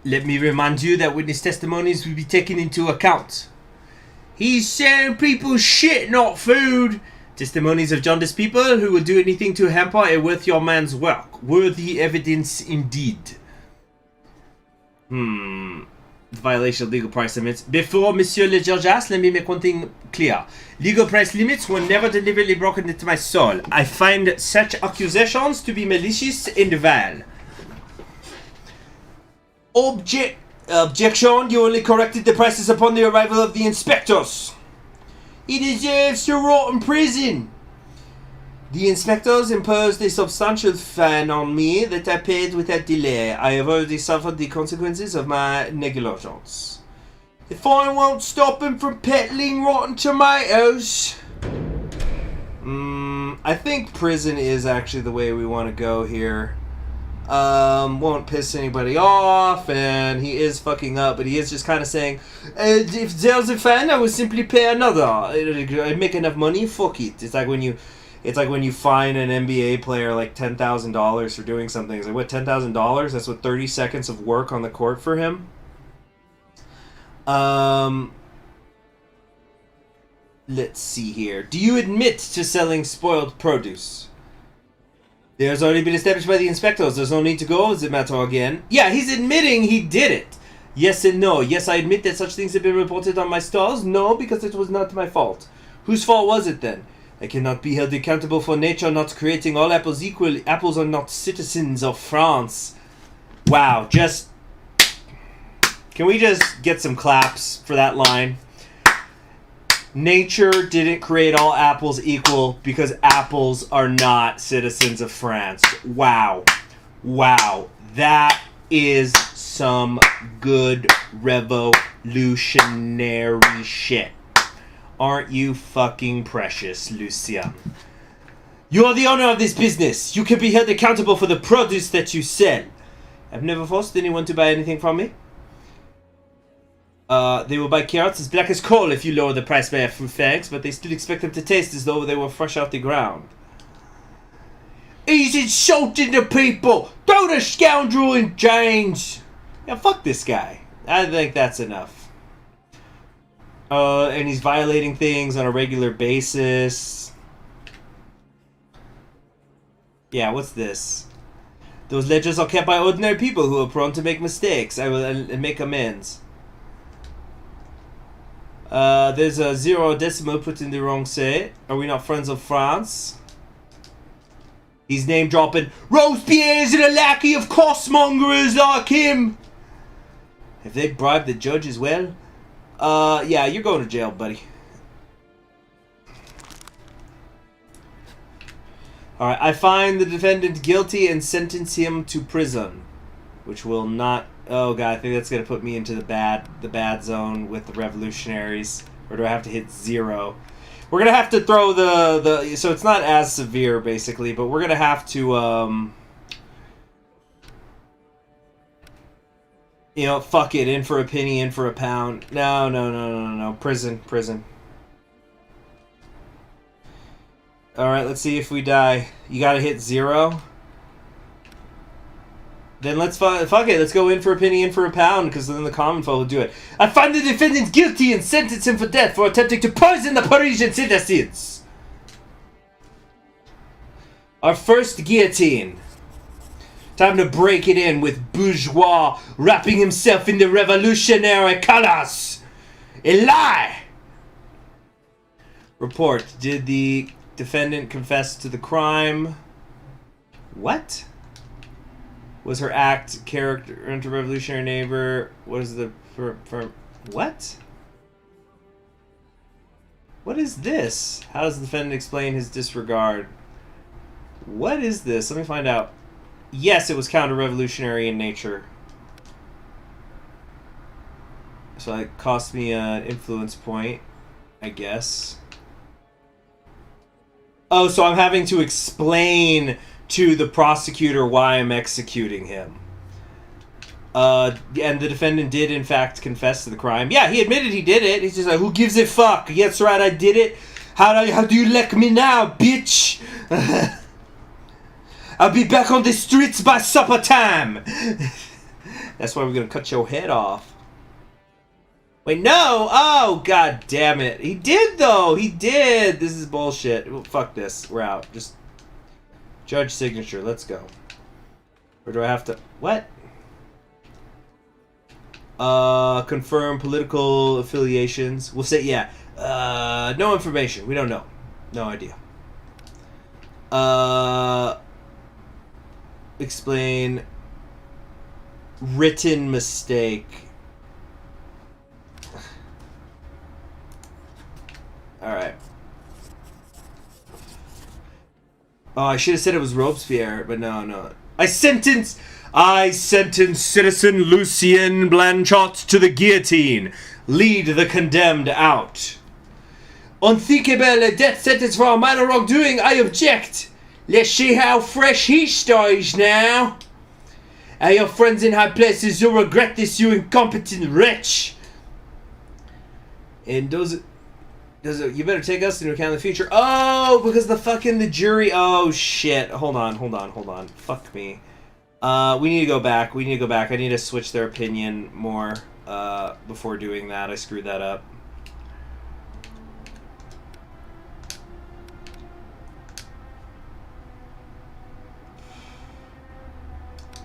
Let me remind you that witness testimonies will be taken into account. He's selling people shit, not food. Testimonies of jaundiced people who will do anything to hamper a worthy man's work. Worthy evidence indeed. Violation of legal price limits. Before Monsieur le Judge, let me make one thing clear. Legal price limits were never deliberately broken into my soul. I find such accusations to be malicious and vile. Objection, you only corrected the prices upon the arrival of the inspectors. He deserves to rot in prison. The inspectors imposed a substantial fine on me that I paid without delay. I have already suffered the consequences of my negligence. The fine won't stop him from peddling rotten tomatoes. I think prison is actually the way we want to go here. Won't piss anybody off, and he is fucking up, but he is just kind of saying, if there's a fine, I will simply pay another. I make enough money, fuck it. It's like when you fine an NBA player like $10,000 for doing something. It's like, what, $10,000? That's what 30 seconds of work on the court for him. Let's see here. Do you admit to selling spoiled produce? There's already been established by the inspectors. There's no need to go over the matter again. Yeah, he's admitting he did it. Yes and no. Yes, I admit that such things have been reported on my stalls. No, because it was not my fault. Whose fault was it then? I cannot be held accountable for nature not creating all apples equal. Apples are not citizens of France. Wow, just... Can we just get some claps for that line? Nature didn't create all apples equal because apples are not citizens of France. Wow. Wow. That is some good revolutionary shit. Aren't you fucking precious, Lucien? You're the owner of this business. You can be held accountable for the produce that you sell. I've never forced anyone to buy anything from me. They will buy carrots as black as coal if you lower the price by a few fags, but they still expect them to taste as though they were fresh out the ground. He's insulting the people! Throw the scoundrel in chains! Yeah, fuck this guy. I think that's enough. And he's violating things on a regular basis. Yeah, what's this? Those ledgers are kept by ordinary people who are prone to make mistakes. I will make amends. There's a 0 decimal put in the wrong say. Are we not friends of France? He's name dropping Robespierre's and a lackey of costmongers like him. Have they bribed the judge as well? Yeah, you're going to jail, buddy. Alright, I find the defendant guilty and sentence him to prison. Which will not... Oh god, I think that's going to put me into the bad zone with the revolutionaries. Or do I have to hit 0? We're going to have to throw the... So it's not as severe, basically, but we're going to have to... You know, fuck it. In for a penny, in for a pound. No. Prison. Alright, let's see if we die. You gotta hit 0. Then let's fuck it. Let's go in for a penny, in for a pound, because then the common folk will do it. I find the defendant guilty and sentence him for death for attempting to poison the Parisian citizens. Our first guillotine. Time to break it in with bourgeois wrapping himself in the revolutionary colors. A lie. Report. Did the defendant confess to the crime? What? Was her act, character, anti-revolutionary neighbor? What is the... for what? What is this? How does the defendant explain his disregard? What is this? Let me find out. Yes, it was counter-revolutionary in nature. So it cost me an influence point, I guess. Oh, so I'm having to explain to the prosecutor why I'm executing him. And the defendant did, in fact, confess to the crime. Yeah, he admitted he did it. He's just like, who gives a fuck? Yes, right, I did it. How do you like me now, bitch? I'll be back on the streets by supper time. That's why we're gonna cut your head off. Wait, no! Oh, god damn it. He did, though! He did! This is bullshit. Well, fuck this. We're out. Just... Judge signature. Let's go. Or do I have to... What? Confirm political affiliations. We'll say, yeah. No information. We don't know. No idea. Explain... Written mistake. Alright. Oh, I should have said it was Robespierre, but no. I sentence Citizen Lucien Blanchot to the guillotine. Lead the condemned out. Unthinkable death sentence for a minor wrongdoing. I object. Let's see how fresh he stays now. Hey, your friends in high places, you'll regret this, you incompetent wretch. And you better take us into account in the future. Oh, because the jury. Oh, shit. Hold on. Fuck me. We need to go back. I need to switch their opinion more before doing that. I screwed that up.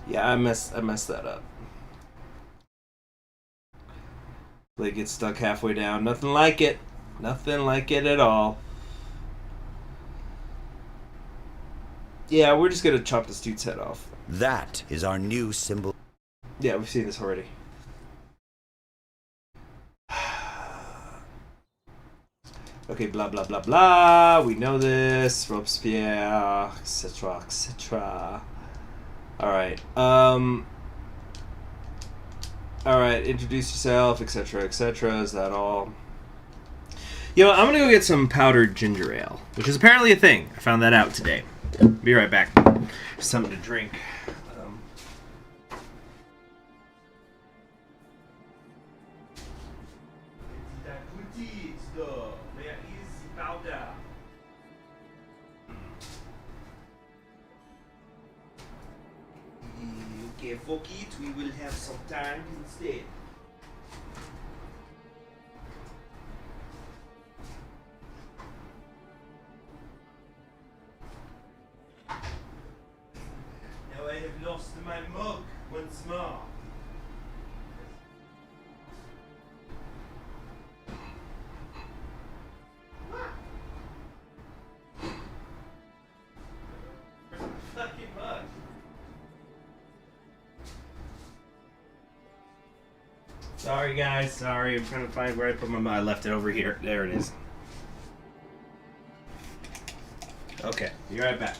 Yeah, I messed that up. They get stuck halfway down. Nothing like it. Nothing like it at all. Yeah, we're just gonna chop this dude's head off. That is our new symbol. Yeah, we've seen this already. Okay, blah blah blah blah. We know this. Robespierre, etc., etc. Alright. Alright, introduce yourself, etc., etc. Is that all? Yo, I'm gonna go get some powdered ginger ale, which is apparently a thing. I found that out today. Be right back. Something to drink. Okay, fuck it, we will have some time instead. Now I have lost my mug once more. Where's my fucking mug? Sorry guys, sorry. I'm trying to find where I put my mug. I left it over here. There it is. Okay, be right back.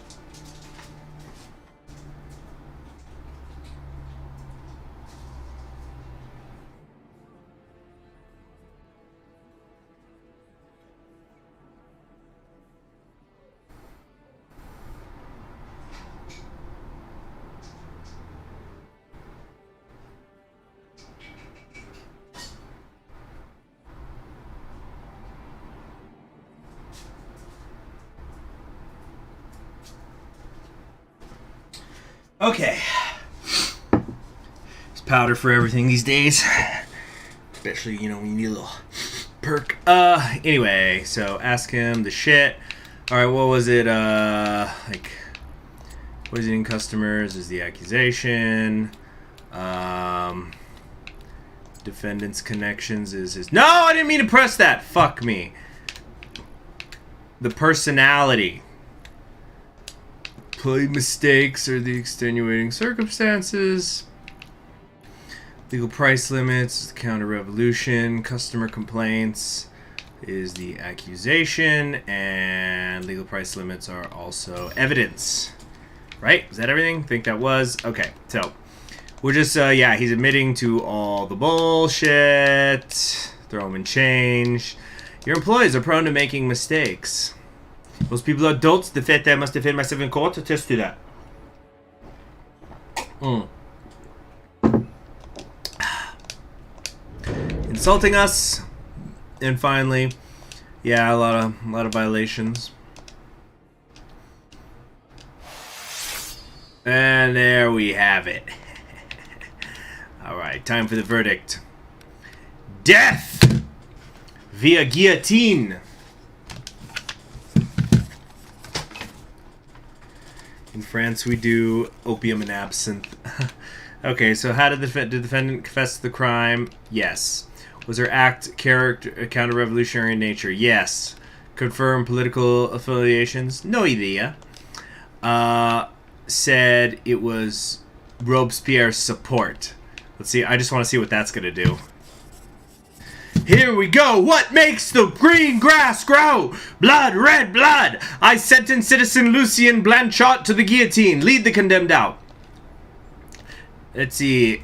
Okay. powder for everything these days. Especially, you know, when you need a little perk. Anyway, so ask him the shit. Alright, what was it? Like, poisoning customers is the accusation. Defendant's connections is his... No, I didn't mean to press that! Fuck me. The personality. Play mistakes are the extenuating circumstances. Legal price limits, counter-revolution, customer complaints is the accusation, and legal price limits are also evidence. Right? Is that everything? Think that was? Okay, so we're just, yeah, he's admitting to all the bullshit. Throw him in change. Your employees are prone to making mistakes. Most people are adults. The fact that I must defend myself in court attests to that. Insulting us, and finally, yeah, a lot of violations. And there we have it. All right, time for the verdict. Death via guillotine. In France, we do opium and absinthe. Okay, so how did the defendant confess to the crime? Yes. Was her act counter-revolutionary in nature? Yes. Confirm political affiliations? No idea. Said it was Robespierre's support. Let's see, I just want to see what that's going to do. Here we go. What makes the green grass grow? Blood, red blood. I sentence citizen Lucien Blanchot to the guillotine. Lead the condemned out. Let's see.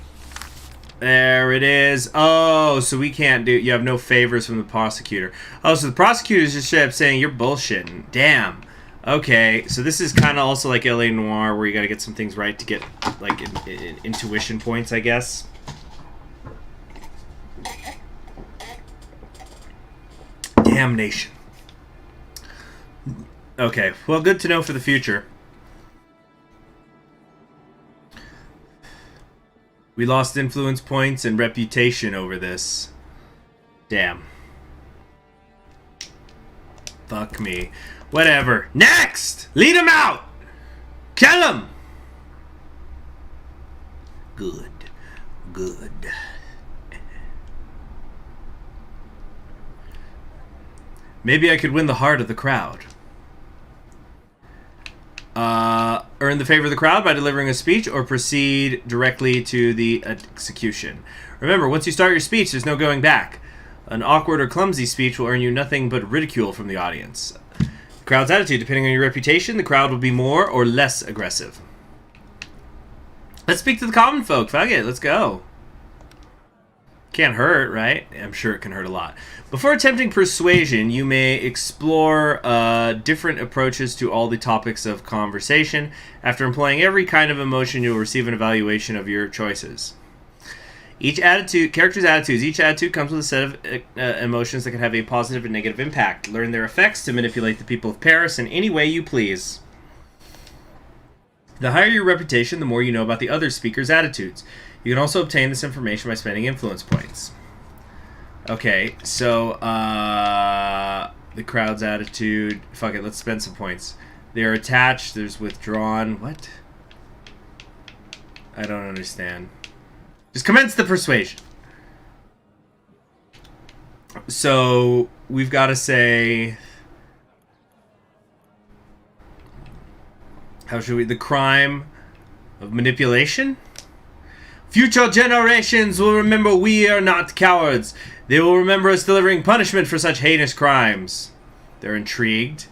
There it is. Oh, so we can't do... You have no favors from the prosecutor. Oh, so the prosecutor's just straight up saying you're bullshitting. Damn. Okay, so this is kind of also like L.A. Noire, where you got to get some things right to get, like, intuition points, I guess. Damnation. Okay, well, good to know for the future. We lost influence points and reputation over this. Damn. Fuck me. Whatever. Next! Lead him out! Kill him! Good. Good. Maybe I could win the heart of the crowd. Earn the favor of the crowd by delivering a speech or proceed directly to the execution. Remember, once you start your speech, there's no going back. An awkward or clumsy speech will earn you nothing but ridicule from the audience. The crowd's attitude, depending on your reputation, the crowd will be more or less aggressive. Let's speak to the common folk. Fuck it, let's go. Can't hurt, right? I'm sure it can hurt a lot. Before attempting persuasion, you may explore different approaches to all the topics of conversation. After employing every kind of emotion, you'll receive an evaluation of your choices. Character's attitudes. Each attitude comes with a set of emotions that can have a positive and negative impact. Learn their effects to manipulate the people of Paris in any way you please. The higher your reputation, the more you know about the other speaker's attitudes. You can also obtain this information by spending influence points. Okay, so, the crowd's attitude. Fuck it, let's spend some points. They're attached, there's withdrawn. What? I don't understand. Just commence the persuasion. So, we've got to say... How should we... The crime of manipulation? Future generations will remember we are not cowards. They will remember us delivering punishment for such heinous crimes. They're intrigued.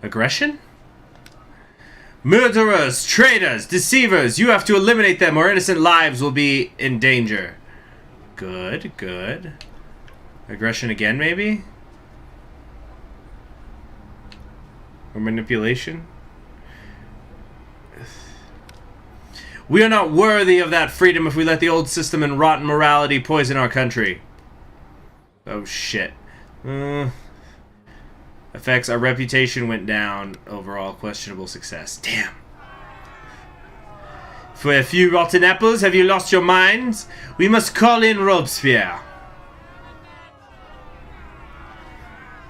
Aggression? Murderers, traitors, deceivers. You have to eliminate them or innocent lives will be in danger. Good, good. Aggression again, maybe? Or manipulation? We are not worthy of that freedom if we let the old system and rotten morality poison our country. Oh, shit. Effects, our reputation went down. Overall, questionable success. Damn. For a few rotten apples, have you lost your minds? We must call in Robespierre.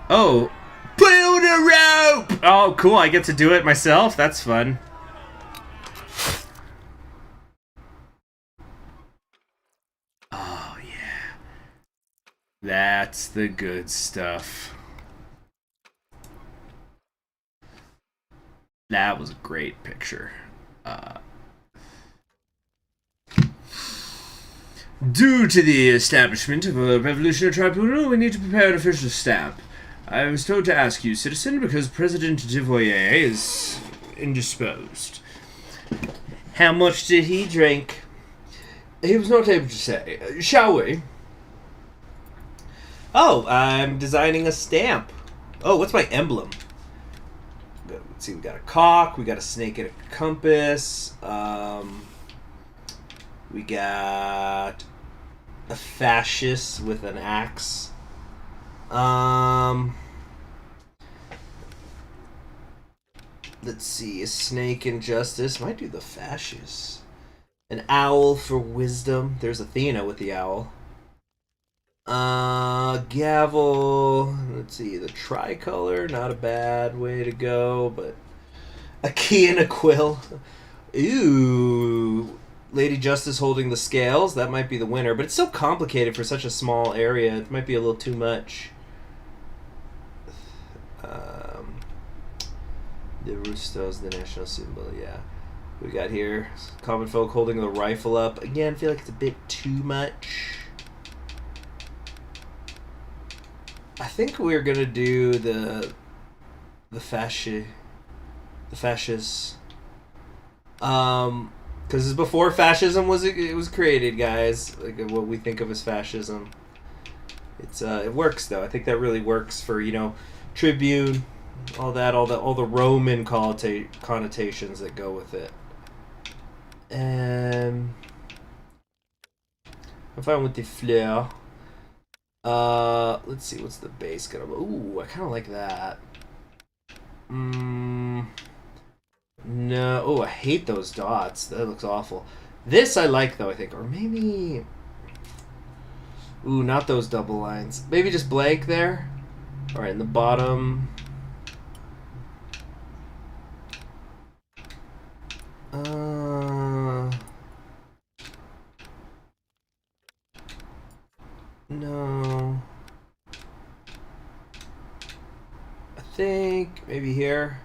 Oh. Build a rope! Oh, cool. I get to do it myself. That's fun. Oh, yeah. That's the good stuff. That was a great picture. Due to the establishment of a revolutionary tribunal, we need to prepare an official stamp. I was told to ask you, citizen, because President Devoyer is indisposed. How much did he drink? He was not able to say. Shall we? Oh, I'm designing a stamp. Oh, what's my emblem? Let's see, we got a cock, we got a snake and a compass. We got a fascist with an axe. Let's see, a snake and justice. Might do the fascist. An owl for wisdom. There's Athena with the owl. Gavel. Let's see, the tricolor. Not a bad way to go, but a key and a quill. Ooh. Lady Justice holding the scales. That might be the winner, but it's so complicated for such a small area. It might be a little too much. The rooster's the national symbol, yeah. We got here common folk holding the rifle up. Again, I feel like it's a bit too much. I think we're gonna do the fascists. Because before fascism was created, guys. Like what we think of as fascism. It works though. I think that really works for, you know, Tribune, all the Roman connotations that go with it. And I'm fine with the fleur. Let's see, what's the base gonna? Ooh, I kind of like that. No. Oh, I hate those dots. That looks awful. This I like though, I think, or maybe. Ooh, not those double lines. Maybe just blank there. All right, in the bottom. No. I think maybe here.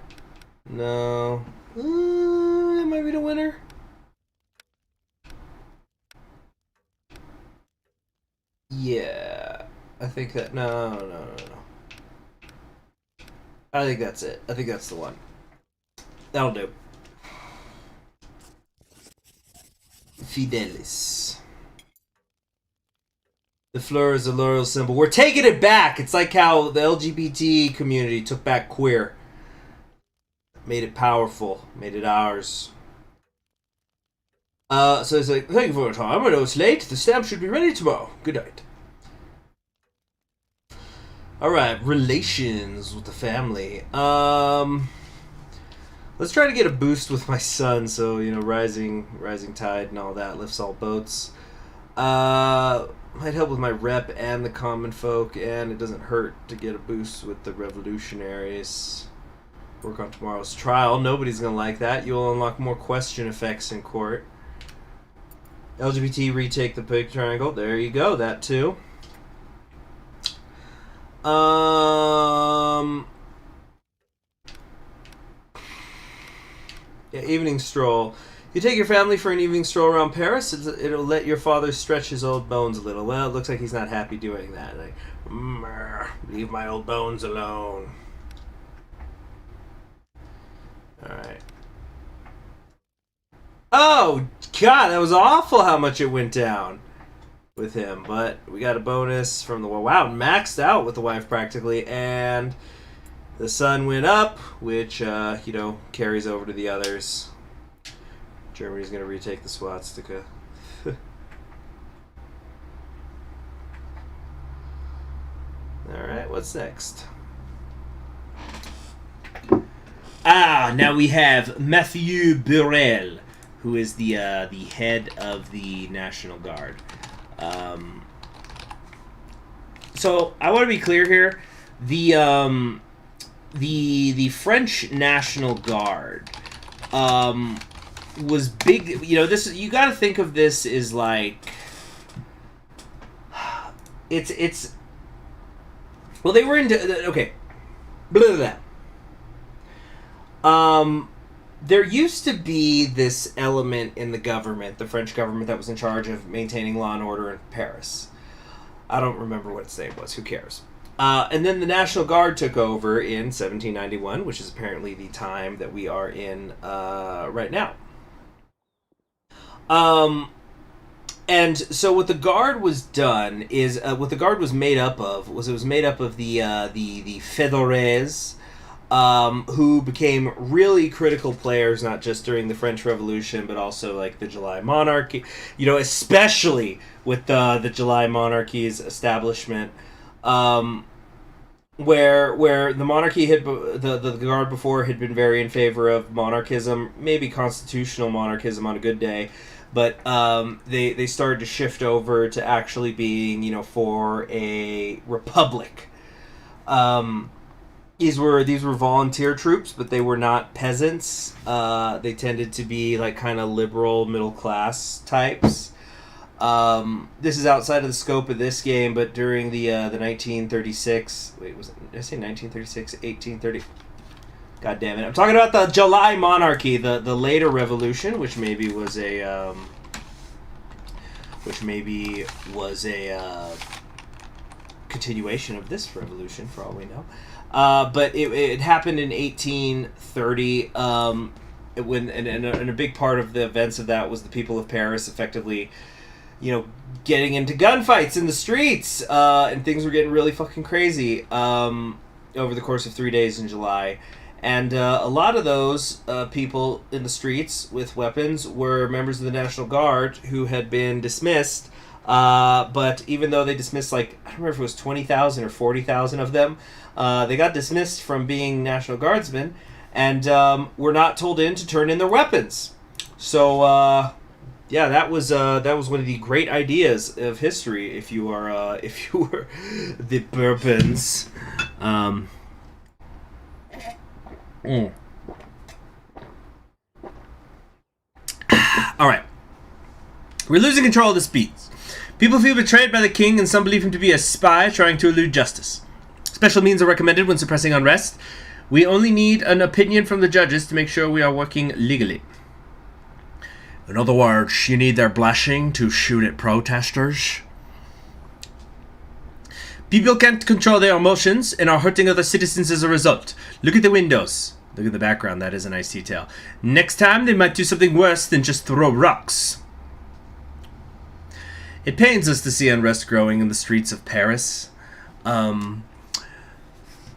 No. That might be the winner. Yeah. I think that. No. I think that's it. I think that's the one. That'll do. Fidelis. The fleur is a laurel symbol. We're taking it back. It's like how the LGBT community took back queer. Made it powerful. Made it ours. So it's like, thank you for your time. I know it's late. The stamp should be ready tomorrow. Good night. Alright, relations with the family. Let's try to get a boost with my son, so, you know, rising tide and all that lifts all boats. Might help with my rep and the common folk, and it doesn't hurt to get a boost with the revolutionaries. Work on tomorrow's trial. Nobody's gonna like that. You'll unlock more question effects in court. LGBT retake the big triangle. There you go. That too. Yeah, evening stroll. You take your family for an evening stroll around Paris. It'll let your father stretch his old bones a little. Well, it looks like he's not happy doing that. Like, leave my old bones alone. Alright. Oh, God, that was awful how much it went down with him. But we got a bonus from the... Wow, maxed out with the wife practically. And the son went up, which, you know, carries over to the others. Germany's going to retake the swastika. Alright, what's next? Now we have Mathieu Burel, who is the head of the National Guard. So I want to be clear here. The French National Guard was big. You know, this, you got to think of this as like it's well, they were into, okay, blah, blah, blah. There used to be this element in the government, the French government, that was in charge of maintaining law and order in Paris. I don't remember what its name was. Who cares? And then the National Guard took over in 1791, which is apparently the time that we are in right now. And so what the Guard was done is, what the Guard was made up of was, it was made up of the Fédérés, who became really critical players, not just during the French Revolution, but also like the July Monarchy, you know, especially with the July Monarchy's establishment, where the monarchy had, the Guard before had been very in favor of monarchism, maybe constitutional monarchism on a good day, but they started to shift over to actually being, you know, for a republic. These were volunteer troops, but they were not peasants. They tended to be like kind of liberal middle class types. This is outside of the scope of this game, but during the 1936, wait, was it, did I say 1936? 1830. God damn it! I'm talking about the July Monarchy, the later revolution, which maybe was a continuation of this revolution, for all we know. But it happened in 1830, when and a big part of the events of that was the people of Paris effectively, you know, getting into gunfights in the streets, and things were getting really fucking crazy over the course of 3 days in July. And a lot of those people in the streets with weapons were members of the National Guard who had been dismissed. But even though they dismissed, like, I don't remember if it was 20,000 or 40,000 of them, they got dismissed from being National Guardsmen and were not told in to turn in their weapons. So, yeah, that was one of the great ideas of history. If you were the Bourbons. All right, we're losing control of the speeds. People feel betrayed by the king, and some believe him to be a spy trying to elude justice. Special means are recommended when suppressing unrest. We only need an opinion from the judges to make sure we are working legally. In other words, you need their blessing to shoot at protesters. People can't control their emotions and are hurting other citizens as a result. Look at the windows. Look at the background. That is a nice detail. Next time, they might do something worse than just throw rocks. It pains us to see unrest growing in the streets of Paris.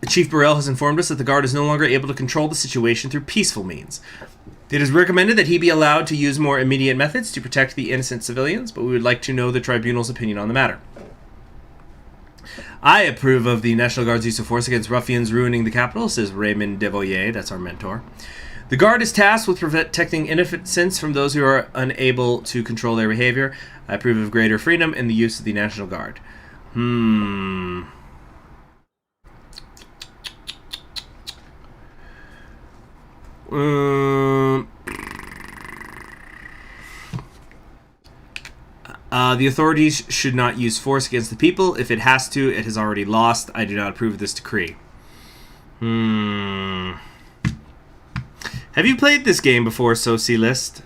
Chief Burrell has informed us that the Guard is no longer able to control the situation through peaceful means. It is recommended that he be allowed to use more immediate methods to protect the innocent civilians, but we would like to know the tribunal's opinion on the matter. I approve of the National Guard's use of force against ruffians ruining the capital, says Raymond Devoyer, that's our mentor. The Guard is tasked with protecting innocents from those who are unable to control their behavior. I approve of greater freedom in the use of the National Guard. The authorities should not use force against the people. If it has to, it has already lost. I do not approve of this decree. Have you played this game before, Socialist?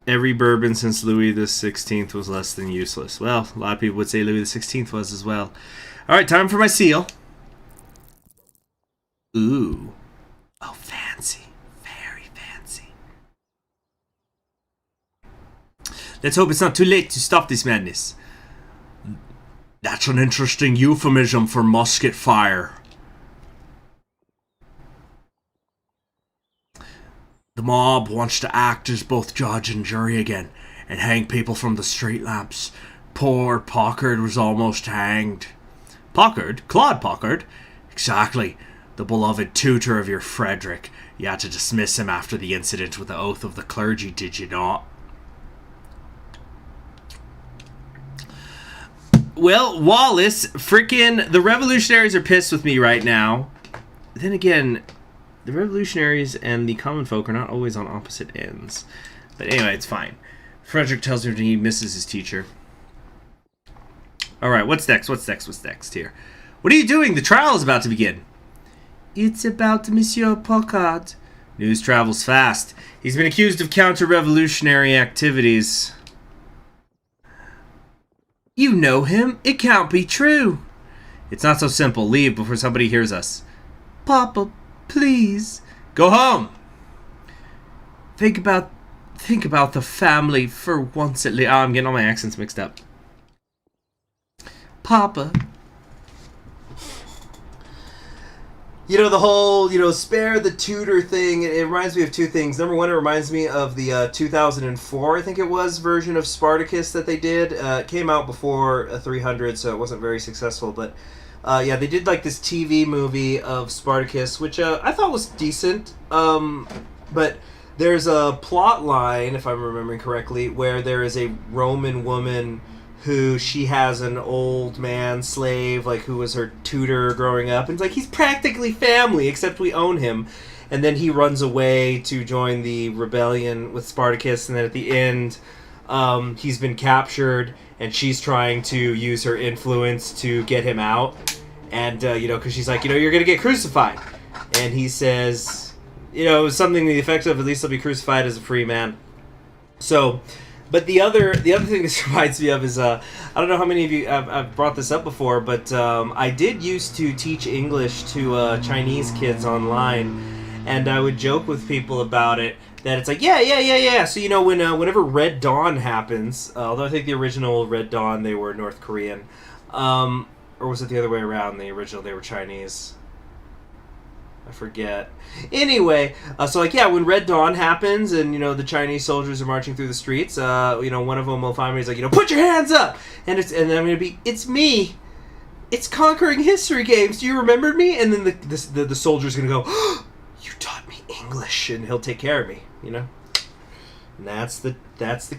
Every bourbon since Louis the 16th was less than useless. Well, a lot of people would say Louis the 16th was as well. All right, time for my seal. Ooh. Oh, fancy. Very fancy. Let's hope it's not too late to stop this madness. That's an interesting euphemism for musket fire. The mob wants to act as both judge and jury again and hang people from the street lamps. Poor Pockard was almost hanged. Pockard? Claude Pockard? Exactly. The beloved tutor of your Frederick. You had to dismiss him after the incident with the oath of the clergy, did you not? Well, Wallace, freaking the revolutionaries are pissed with me right now. Then again, the revolutionaries and the common folk are not always on opposite ends. But anyway, it's fine. Frederick tells her he misses his teacher. Alright, what's next? What's next here? What are you doing? The trial is about to begin. It's about Monsieur Pockard. News travels fast. He's been accused of counter-revolutionary activities. You know him. It can't be true. It's not so simple. Leave before somebody hears us. Papa, please. Go home. Think about the family for once at least. Oh, I'm getting all my accents mixed up. Papa. You know, the whole, spare the tutor thing, it reminds me of two things. Number one, it reminds me of the 2004, I think it was, version of Spartacus that they did. It came out before 300, so it wasn't very successful. But, yeah, they did, like, this TV movie of Spartacus, which I thought was decent. But there's a plot line, if I'm remembering correctly, where there is a Roman woman who she has an old man slave, like, who was her tutor growing up. And it's like, he's practically family, except we own him. And then he runs away to join the rebellion with Spartacus. And then at the end, he's been captured, and she's trying to use her influence to get him out. And, because she's like, you're going to get crucified. And he says, something to the effect of, at least I'll be crucified as a free man. So... But the other thing this reminds me of is, I don't know how many of you I've brought this up before, but I did used to teach English to Chinese kids online, and I would joke with people about it, that it's like, yeah. So, whenever Red Dawn happens, although I think the original Red Dawn, they were North Korean, or was it the other way around? The original, they were Chinese. I forget. Anyway, when Red Dawn happens and, the Chinese soldiers are marching through the streets, one of them will find me, he's like, put your hands up! And then I'm going to be, it's me! It's Conquering History Games! Do you remember me? And then the soldier's going to go, oh, you taught me English! And he'll take care of me, And that's the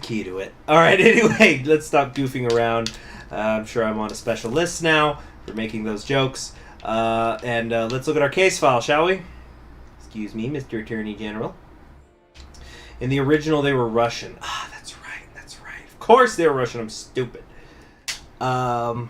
key to it. Alright, anyway, let's stop goofing around. I'm sure I'm on a special list now for making those jokes. And let's look at our case file, shall we? Excuse me, Mr. Attorney General. In the original, they were Russian. Ah, that's right. Of course they were Russian. I'm stupid. The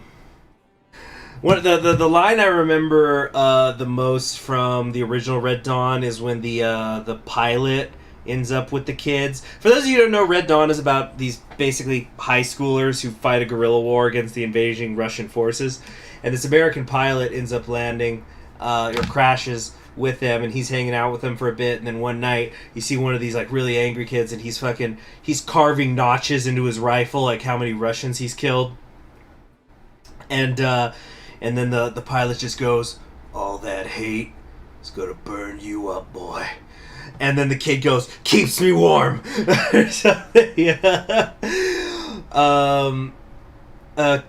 line I remember the most from the original Red Dawn is when the pilot ends up with the kids. For those of you who don't know, Red Dawn is about these basically high schoolers who fight a guerrilla war against the invading Russian forces. And this American pilot ends up landing, or crashes with them, and he's hanging out with them for a bit, and then one night, you see one of these, like, really angry kids, and he's carving notches into his rifle, like how many Russians he's killed. And then the pilot just goes, all that hate is gonna burn you up, boy. And then the kid goes, keeps me warm. Yeah.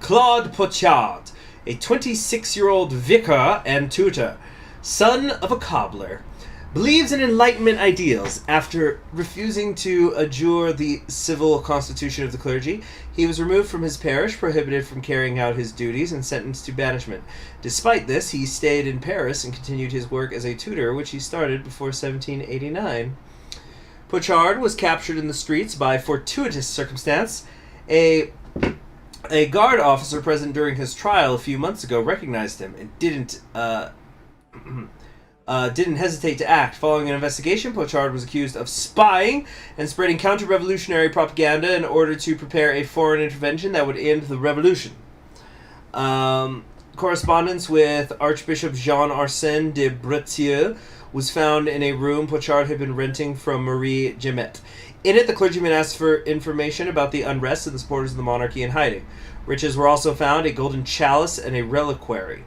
Claude Pochard, a 26-year-old vicar and tutor, son of a cobbler, believes in Enlightenment ideals. After refusing to adjure the civil constitution of the clergy, he was removed from his parish, prohibited from carrying out his duties, and sentenced to banishment. Despite this, he stayed in Paris and continued his work as a tutor, which he started before 1789. Pochard was captured in the streets by fortuitous circumstance. A guard officer present during his trial a few months ago recognized him and didn't hesitate to act. Following an investigation, Pochard was accused of spying and spreading counter-revolutionary propaganda in order to prepare a foreign intervention that would end the revolution. Correspondence with Archbishop Jean-Arsène de Breteuil was found in a room Pochard had been renting from Marie Gemet. In it, the clergyman asked for information about the unrest and the supporters of the monarchy in hiding. Riches were also found, a golden chalice and a reliquary.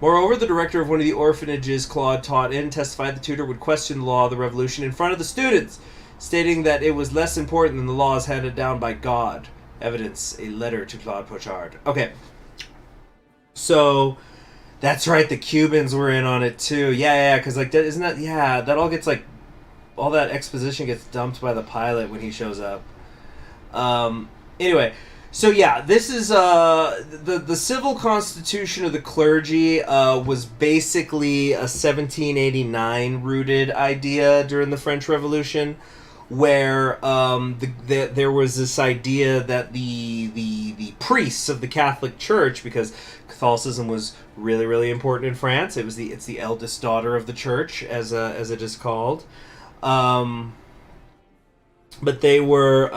Moreover, the director of one of the orphanages Claude taught in testified the tutor would question the law of the revolution in front of the students, stating that it was less important than the laws handed down by God. Evidence, a letter to Claude Pochard. Okay. So, That's right. The Cubans were in on it too. Yeah, because like that isn't that. Yeah, that all gets like all that exposition gets dumped by the pilot when he shows up. Anyway, so yeah, this is the civil constitution of the clergy was basically a 1789 rooted idea during the French Revolution, where there was this idea that the priests of the Catholic Church, because Catholicism was really, really important in France. It's the eldest daughter of the church, as it is called. But they were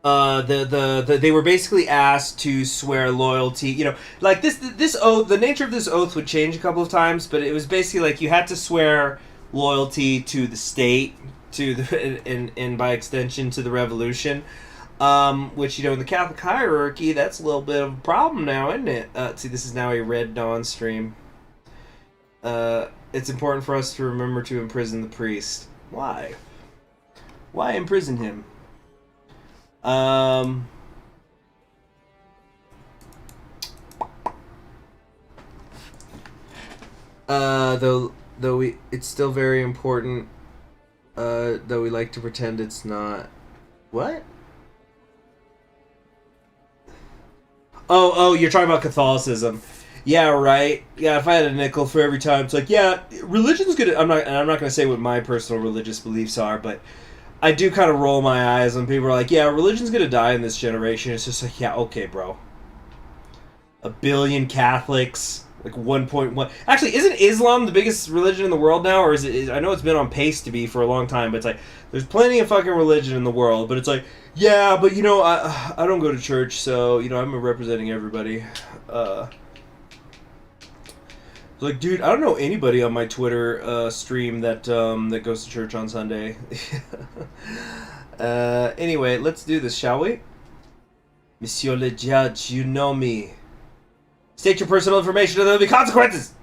they were basically asked to swear loyalty. You know, like this oath. The nature of this oath would change a couple of times, but it was basically like you had to swear loyalty to the state, and by extension to the revolution. Which, you know, in the Catholic hierarchy, that's a little bit of a problem now, isn't it? See, this is now a Red Dawn stream. It's important for us to remember to imprison the priest. Why? Why imprison him? Though it's still very important, though we like to pretend it's not. What? Oh, you're talking about Catholicism. Yeah, right. Yeah, if I had a nickel for every time, it's like, yeah, religion's good. I'm not going to say what my personal religious beliefs are, but I do kind of roll my eyes when people are like, yeah, religion's going to die in this generation. It's just like, yeah, okay, bro. 1 billion Catholics, like 1.1. Actually, isn't Islam the biggest religion in the world now? Or is it? I know it's been on pace to be for a long time, but it's like, there's plenty of fucking religion in the world, but it's like, yeah, but you know, I don't go to church, so, you know, I'm representing everybody. Like, dude, I don't know anybody on my Twitter stream that goes to church on Sunday. Anyway, let's do this, shall we? Monsieur le Judge, you know me. State your personal information or there will be consequences.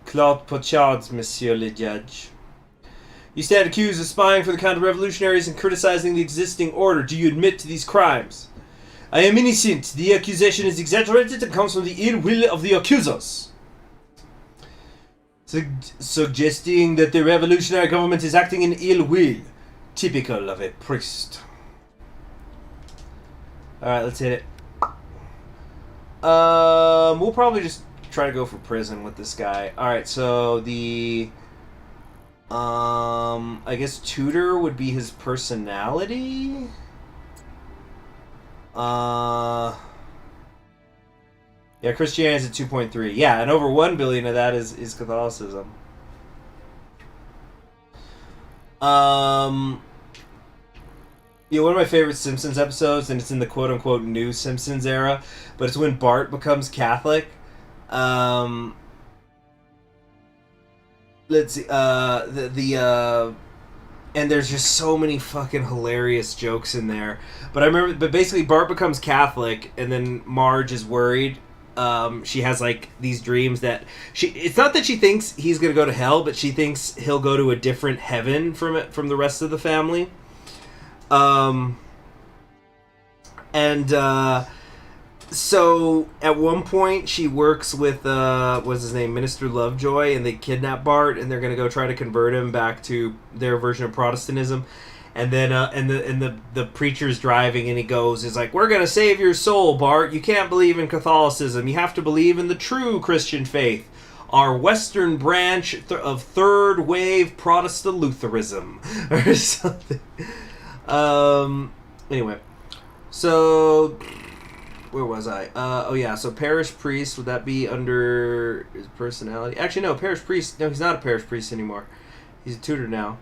Claude Pochard, Monsieur le Judge. You stand accused of spying for the counter-revolutionaries and criticizing the existing order. Do you admit to these crimes? I am innocent. The accusation is exaggerated and comes from the ill will of the accusers. Suggesting that the revolutionary government is acting in ill will. Typical of a priest. Alright, let's hit it. We'll probably just try to go for prison with this guy. Alright, so the... I guess tutor would be his personality? Yeah, Christianity is at 2.3. Yeah, and over 1 billion of that is Catholicism. Yeah, one of my favorite Simpsons episodes, and it's in the quote-unquote new Simpsons era, but it's when Bart becomes Catholic. Let's see, and there's just so many fucking hilarious jokes in there. But I remember, but basically Bart becomes Catholic, and then Marge is worried. She has like these dreams that it's not that she thinks he's gonna go to hell, but she thinks he'll go to a different heaven from the rest of the family. So at one point she works with what's his name, Minister Lovejoy, and they kidnap Bart, and they're gonna go try to convert him back to their version of Protestantism. And then the preacher's driving, and he goes, "Is like, we're gonna save your soul, Bart. You can't believe in Catholicism. You have to believe in the true Christian faith, our Western branch of third wave Protestant Lutheranism," or something. Anyway, so where was I? Oh yeah, so parish priest, would that be under his personality? Actually, no, parish priest. No, he's not a parish priest anymore. He's a tutor now.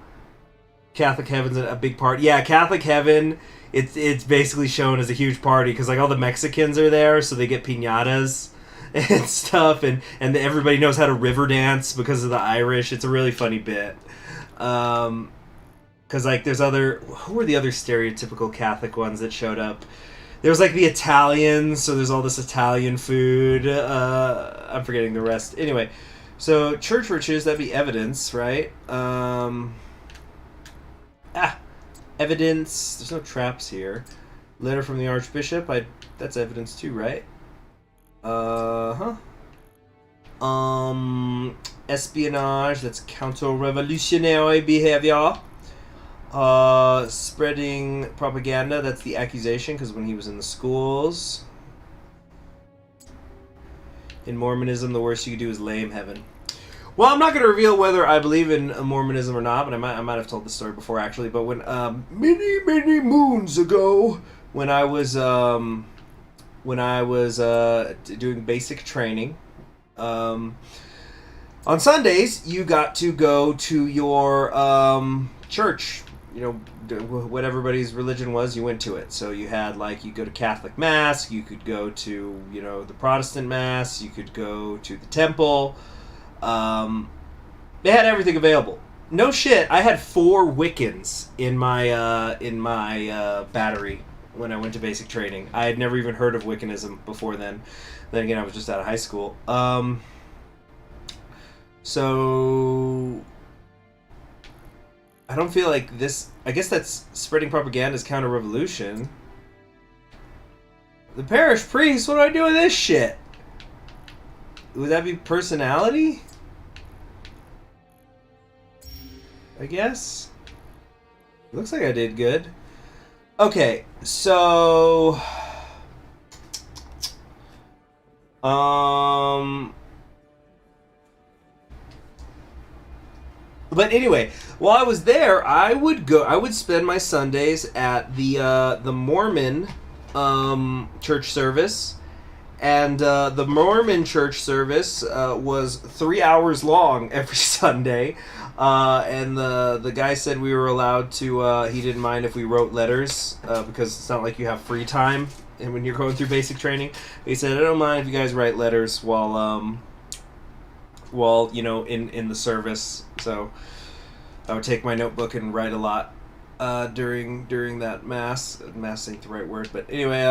Catholic Heaven's a big part. Yeah, Catholic Heaven, it's basically shown as a huge party because like all the Mexicans are there, so they get piñatas and stuff, and everybody knows how to river dance because of the Irish. It's a really funny bit. Because like there's who were the other stereotypical Catholic ones that showed up? There was like the Italians, so there's all this Italian food. I'm forgetting the rest. Anyway, so church virtues, that'd be evidence, right? Evidence. There's no traps here. Letter from the Archbishop. That's evidence too, right? Espionage. That's counter-revolutionary behavior. Spreading propaganda. That's the accusation, because when he was in the schools. In Mormonism, the worst you could do is lame heaven. Well, I'm not going to reveal whether I believe in Mormonism or not, but I might have told this story before, actually. But when many moons ago, when I was doing basic training, on Sundays you got to go to your church. You know, what everybody's religion was, you went to it. So you had, like, you go to Catholic Mass, you could go to, you know, the Protestant Mass, you could go to the temple. They had everything available. No shit, I had 4 Wiccans in my battery when I went to basic training. I had never even heard of Wiccanism before then. Then again, I was just out of high school. So I don't feel like this... I guess that's spreading propaganda is counter-revolution. The parish priest? What do I do with this shit? Would that be personality? I guess. Looks like I did good. Okay, so... But anyway, while I was there, I would spend my Sundays at the Mormon church service, and the Mormon church service was 3 hours long every Sunday, and the guy said we were allowed to. He didn't mind if we wrote letters because it's not like you have free time, and when you're going through basic training, he said I don't mind if you guys write letters while you know in the service. So I would take my notebook and write a lot during that mass. Mass ain't the right word, but anyway.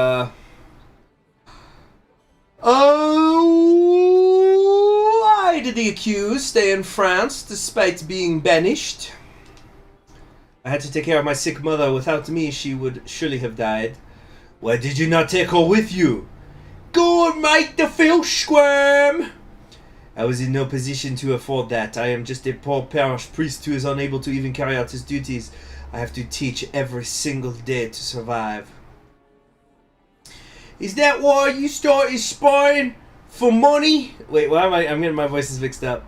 Why did the accused stay in France despite being banished? I had to take care of my sick mother. Without me, she would surely have died. Why did you not take her with you? Go and make the fish squirm! I was in no position to afford that. I am just a poor parish priest who is unable to even carry out his duties. I have to teach every single day to survive. Is that why you started spying for money? Wait, why am I'm getting my voices mixed up.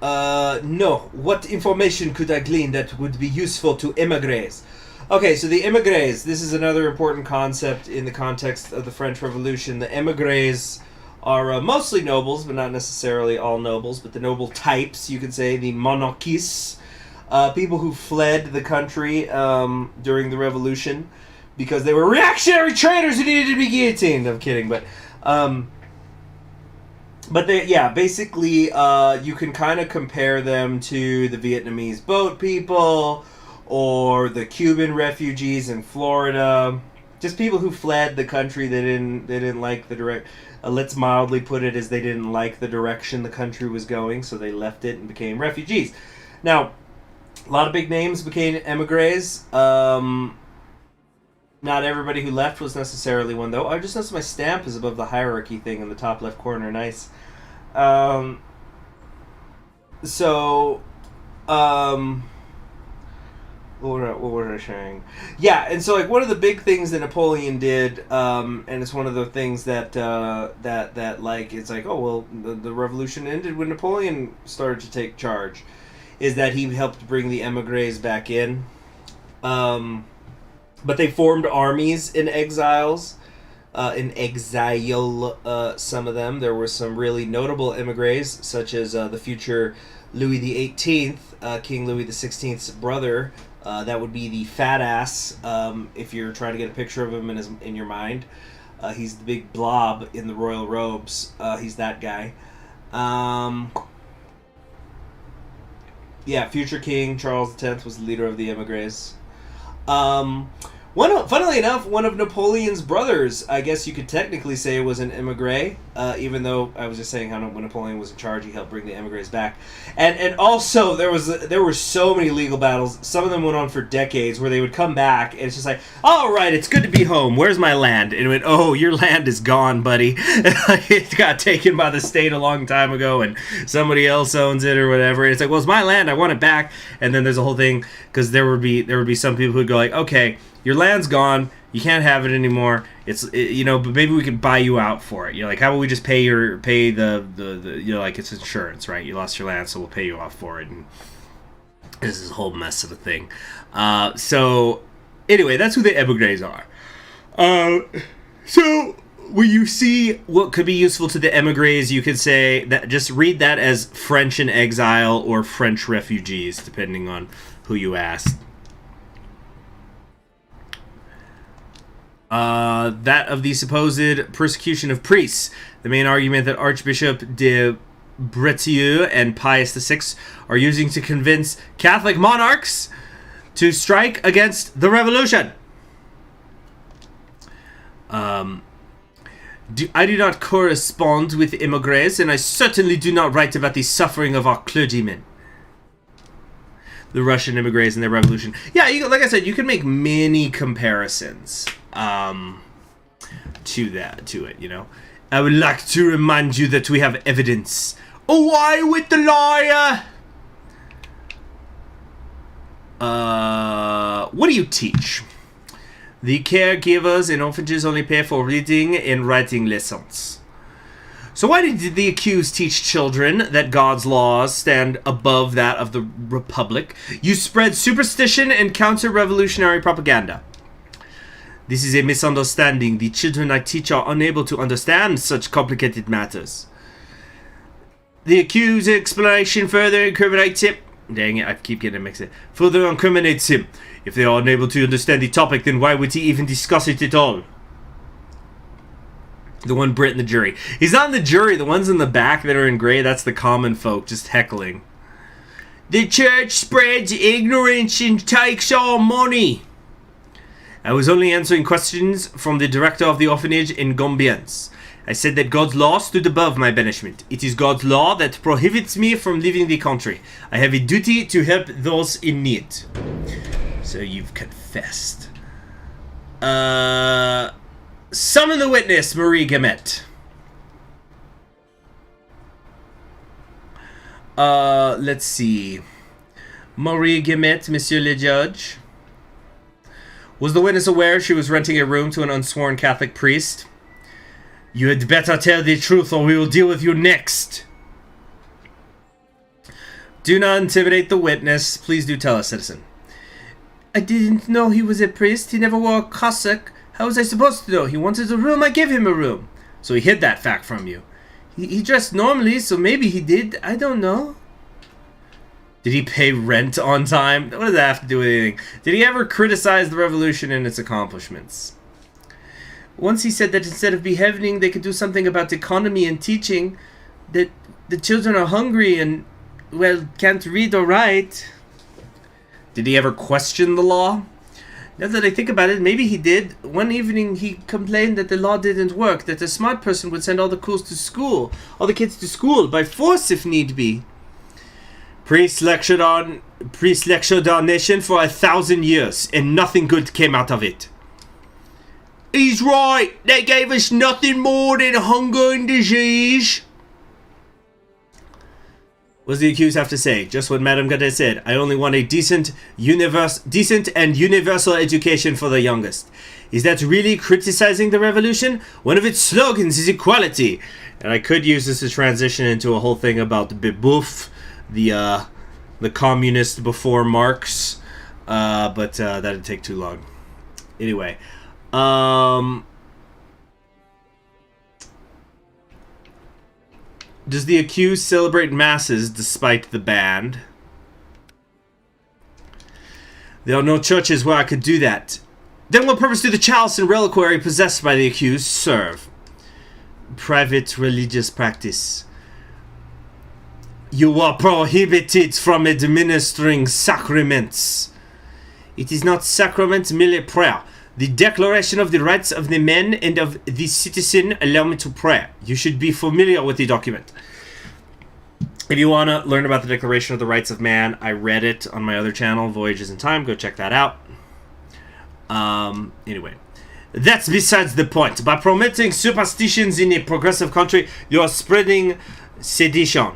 No. What information could I glean that would be useful to emigres? Okay, so the emigres, this is another important concept in the context of the French Revolution. The emigres are mostly nobles, but not necessarily all nobles, but the noble types, you could say, the monarchists, people who fled the country during the Revolution because they were reactionary traitors who needed to be guillotined. I'm kidding, but they, yeah, basically, you can kind of compare them to the Vietnamese boat people or the Cuban refugees in Florida. Just people who fled the country. They didn't like the direct. Let's mildly put it as they didn't like the direction the country was going, so they left it and became refugees. Now, a lot of big names became emigres. Not everybody who left was necessarily one, though. I just noticed my stamp is above the hierarchy thing in the top left corner. Nice. What was I sharing? Yeah, and so like one of the big things that Napoleon did, and it's one of the things that like it's like, oh well, the revolution ended when Napoleon started to take charge, is that he helped bring the emigres back in. But they formed armies in exiles, some of them. There were some really notable emigres, such as the future Louis XVIII, King Louis XVI's brother. That would be the fat ass, if you're trying to get a picture of him in your mind. He's the big blob in the royal robes. He's that guy. Yeah, future King Charles X was the leader of the emigres. Funnily enough, one of Napoleon's brothers, I guess you could technically say, was an emigre. even though I was just saying how when Napoleon was in charge, he helped bring the emigres back. And also, there were so many legal battles. Some of them went on for decades where they would come back, and it's just like, all right, it's good to be home. Where's my land? And it went, oh, your land is gone, buddy. It got taken by the state a long time ago, and somebody else owns it or whatever. And it's like, well, it's my land. I want it back. And then there's a whole thing, because there would be some people who'd go like, okay, your land's gone. You can't have it anymore. But maybe we could buy you out for it. Like, how about we just pay the like it's insurance, right? You lost your land, so we'll pay you off for it. And this is a whole mess of a thing. So anyway, that's who the emigres are. So when you see what could be useful to the emigres, you could say that just read that as French in exile or French refugees, depending on who you ask. That of the supposed persecution of priests. The main argument that Archbishop de Breteuil and Pius VI are using to convince Catholic monarchs to strike against the revolution. I do not correspond with immigrants, and I certainly do not write about the suffering of our clergymen. The Russian immigrants and their revolution. Yeah, like I said, you can make many comparisons to it. I would like to remind you that we have evidence. Away with the liar! What do you teach? The caregivers in orphanages only pay for reading and writing lessons. So why did the accused teach children that God's laws stand above that of the Republic? You spread superstition and counter-revolutionary propaganda. This is a misunderstanding. The children I teach are unable to understand such complicated matters. The accused explanation further incriminates him. Dang it, I keep getting it mixed up. Further incriminates him. If they are unable to understand the topic, then why would he even discuss it at all? The one Brit in the jury. He's not in the jury. The ones in the back that are in gray, that's the common folk just heckling. The church spreads ignorance and takes our money. I was only answering questions from the director of the orphanage in Gombians. I said that God's law stood above my banishment. It is God's law that prohibits me from leaving the country. I have a duty to help those in need. So you've confessed. Summon the witness, Marie Gamet. Let's see. Marie Gamet, Monsieur le Judge. Was the witness aware she was renting a room to an unsworn Catholic priest? You had better tell the truth or we will deal with you next. Do not intimidate the witness. Please do tell us, citizen. I didn't know he was a priest. He never wore a cassock. How was I supposed to know? He wanted a room, I gave him a room. So he hid that fact from you. He dressed normally, so maybe he did. I don't know. Did he pay rent on time? What does that have to do with anything? Did he ever criticize the revolution and its accomplishments? Once he said that instead of beheading, they could do something about economy and teaching. That the children are hungry and, well, can't read or write. Did he ever question the law? Now that I think about it, maybe he did. One evening he complained that the law didn't work, that a smart person would send all the kids to school by force if need be. Priests lectured our nation for 1,000 years, and nothing good came out of it. He's right. They gave us nothing more than hunger and disease. What does the accused have to say? Just what Madame Gadet said. I only want a decent and universal education for the youngest. Is that really criticizing the revolution? One of its slogans is equality. And I could use this to transition into a whole thing about Babeuf, the communist before Marx. But that'd take too long. Anyway. Does the accused celebrate masses despite the ban? There are no churches where I could do that. Then what purpose do the chalice and reliquary possessed by the accused serve? Private religious practice. You are prohibited from administering sacraments. It is not sacrament, merely prayer. The Declaration of the Rights of the Men and of the Citizen. Allow me to pray. You should be familiar with the document. If you want to learn about the Declaration of the Rights of Man, I read it on my other channel, Voyages in Time. Go check that out. Anyway. That's besides the point. By promoting superstitions in a progressive country, you're spreading sedition.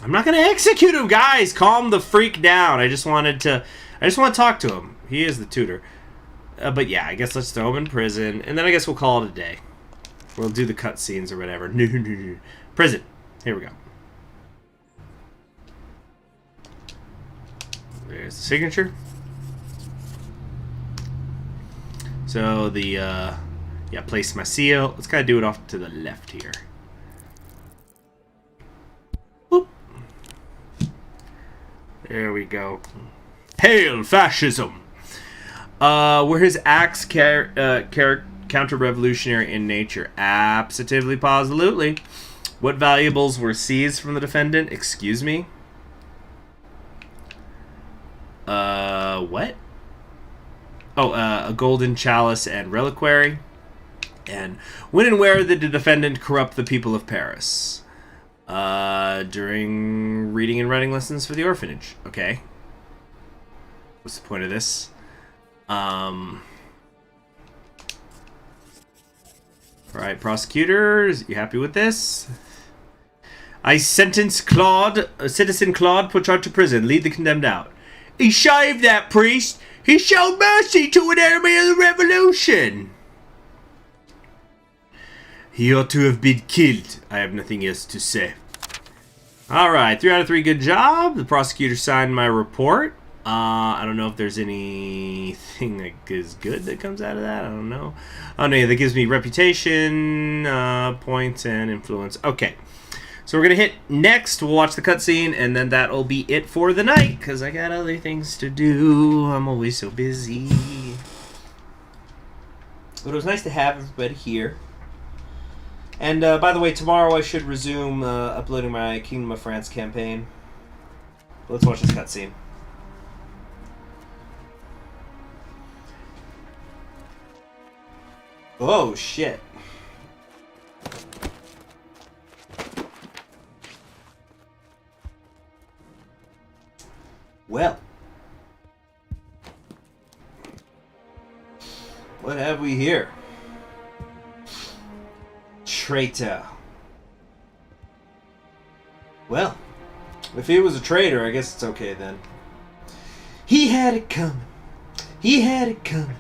I'm not going to execute him, guys. Calm the freak down. I just want to talk to him. He is the tutor. But yeah, I guess let's throw him in prison. And then I guess we'll call it a day. We'll do the cutscenes or whatever. Prison. Here we go. There's the signature. So the, yeah, place my seal. Let's kind of do it off to the left here. Whoop. There we go. Hail fascism! Were his acts counter-revolutionary in nature? Absolutely, positively. What valuables were seized from the defendant? Excuse me? What? Oh, a golden chalice and reliquary. And when and where did the defendant corrupt the people of Paris? During reading and writing lessons for the orphanage. Okay. What's the point of this? Alright, prosecutors, you happy with this? I sentence Citizen Claude Pochard to prison. Lead the condemned out. He shaved that priest! He showed mercy to an enemy of the revolution! He ought to have been killed. I have nothing else to say. Alright, 3 out of 3, good job. The prosecutor signed my report. I don't know if there's anything that is good that comes out of that. I don't know. Oh no, that gives me reputation, points, and influence. Okay. So we're going to hit next. We'll watch the cutscene, and then that'll be it for the night, because I got other things to do. I'm always so busy. But it was nice to have everybody here. And, by the way, tomorrow I should resume uploading my Kingdom of France campaign. Let's watch this cutscene. Oh, shit. Well. What have we here? Traitor. Well, if he was a traitor, I guess it's okay then. He had it coming. He had it coming.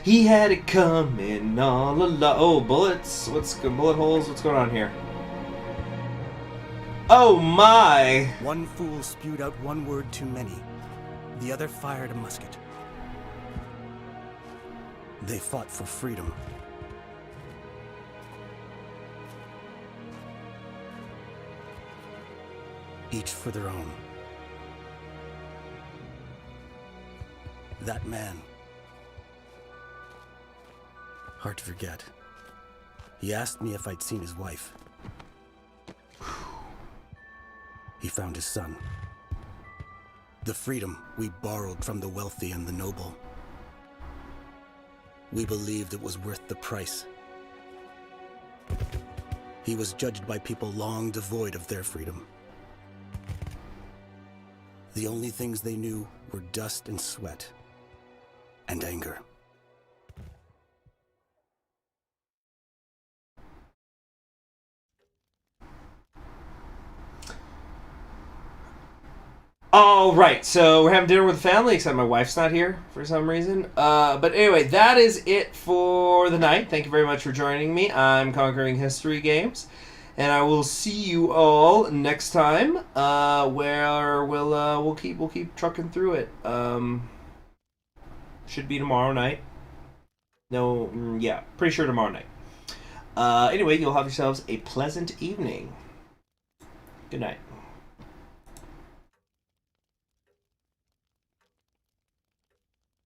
He had it coming all along. Oh, bullets. Bullet holes? What's going on here? Oh my! One fool spewed out one word too many. The other fired a musket. They fought for freedom. Each for their own. That man. Hard to forget. He asked me if I'd seen his wife. He found his son. The freedom we borrowed from the wealthy and the noble. We believed it was worth the price. He was judged by people long devoid of their freedom. The only things they knew were dust and sweat and anger. All right, so we're having dinner with the family, except my wife's not here for some reason. But anyway, that is it for the night. Thank you very much for joining me. I'm Conquering History Games, and I will see you all next time, where we'll keep trucking through it. Should be tomorrow night. No, yeah, pretty sure tomorrow night. Anyway, you'll have yourselves a pleasant evening. Good night.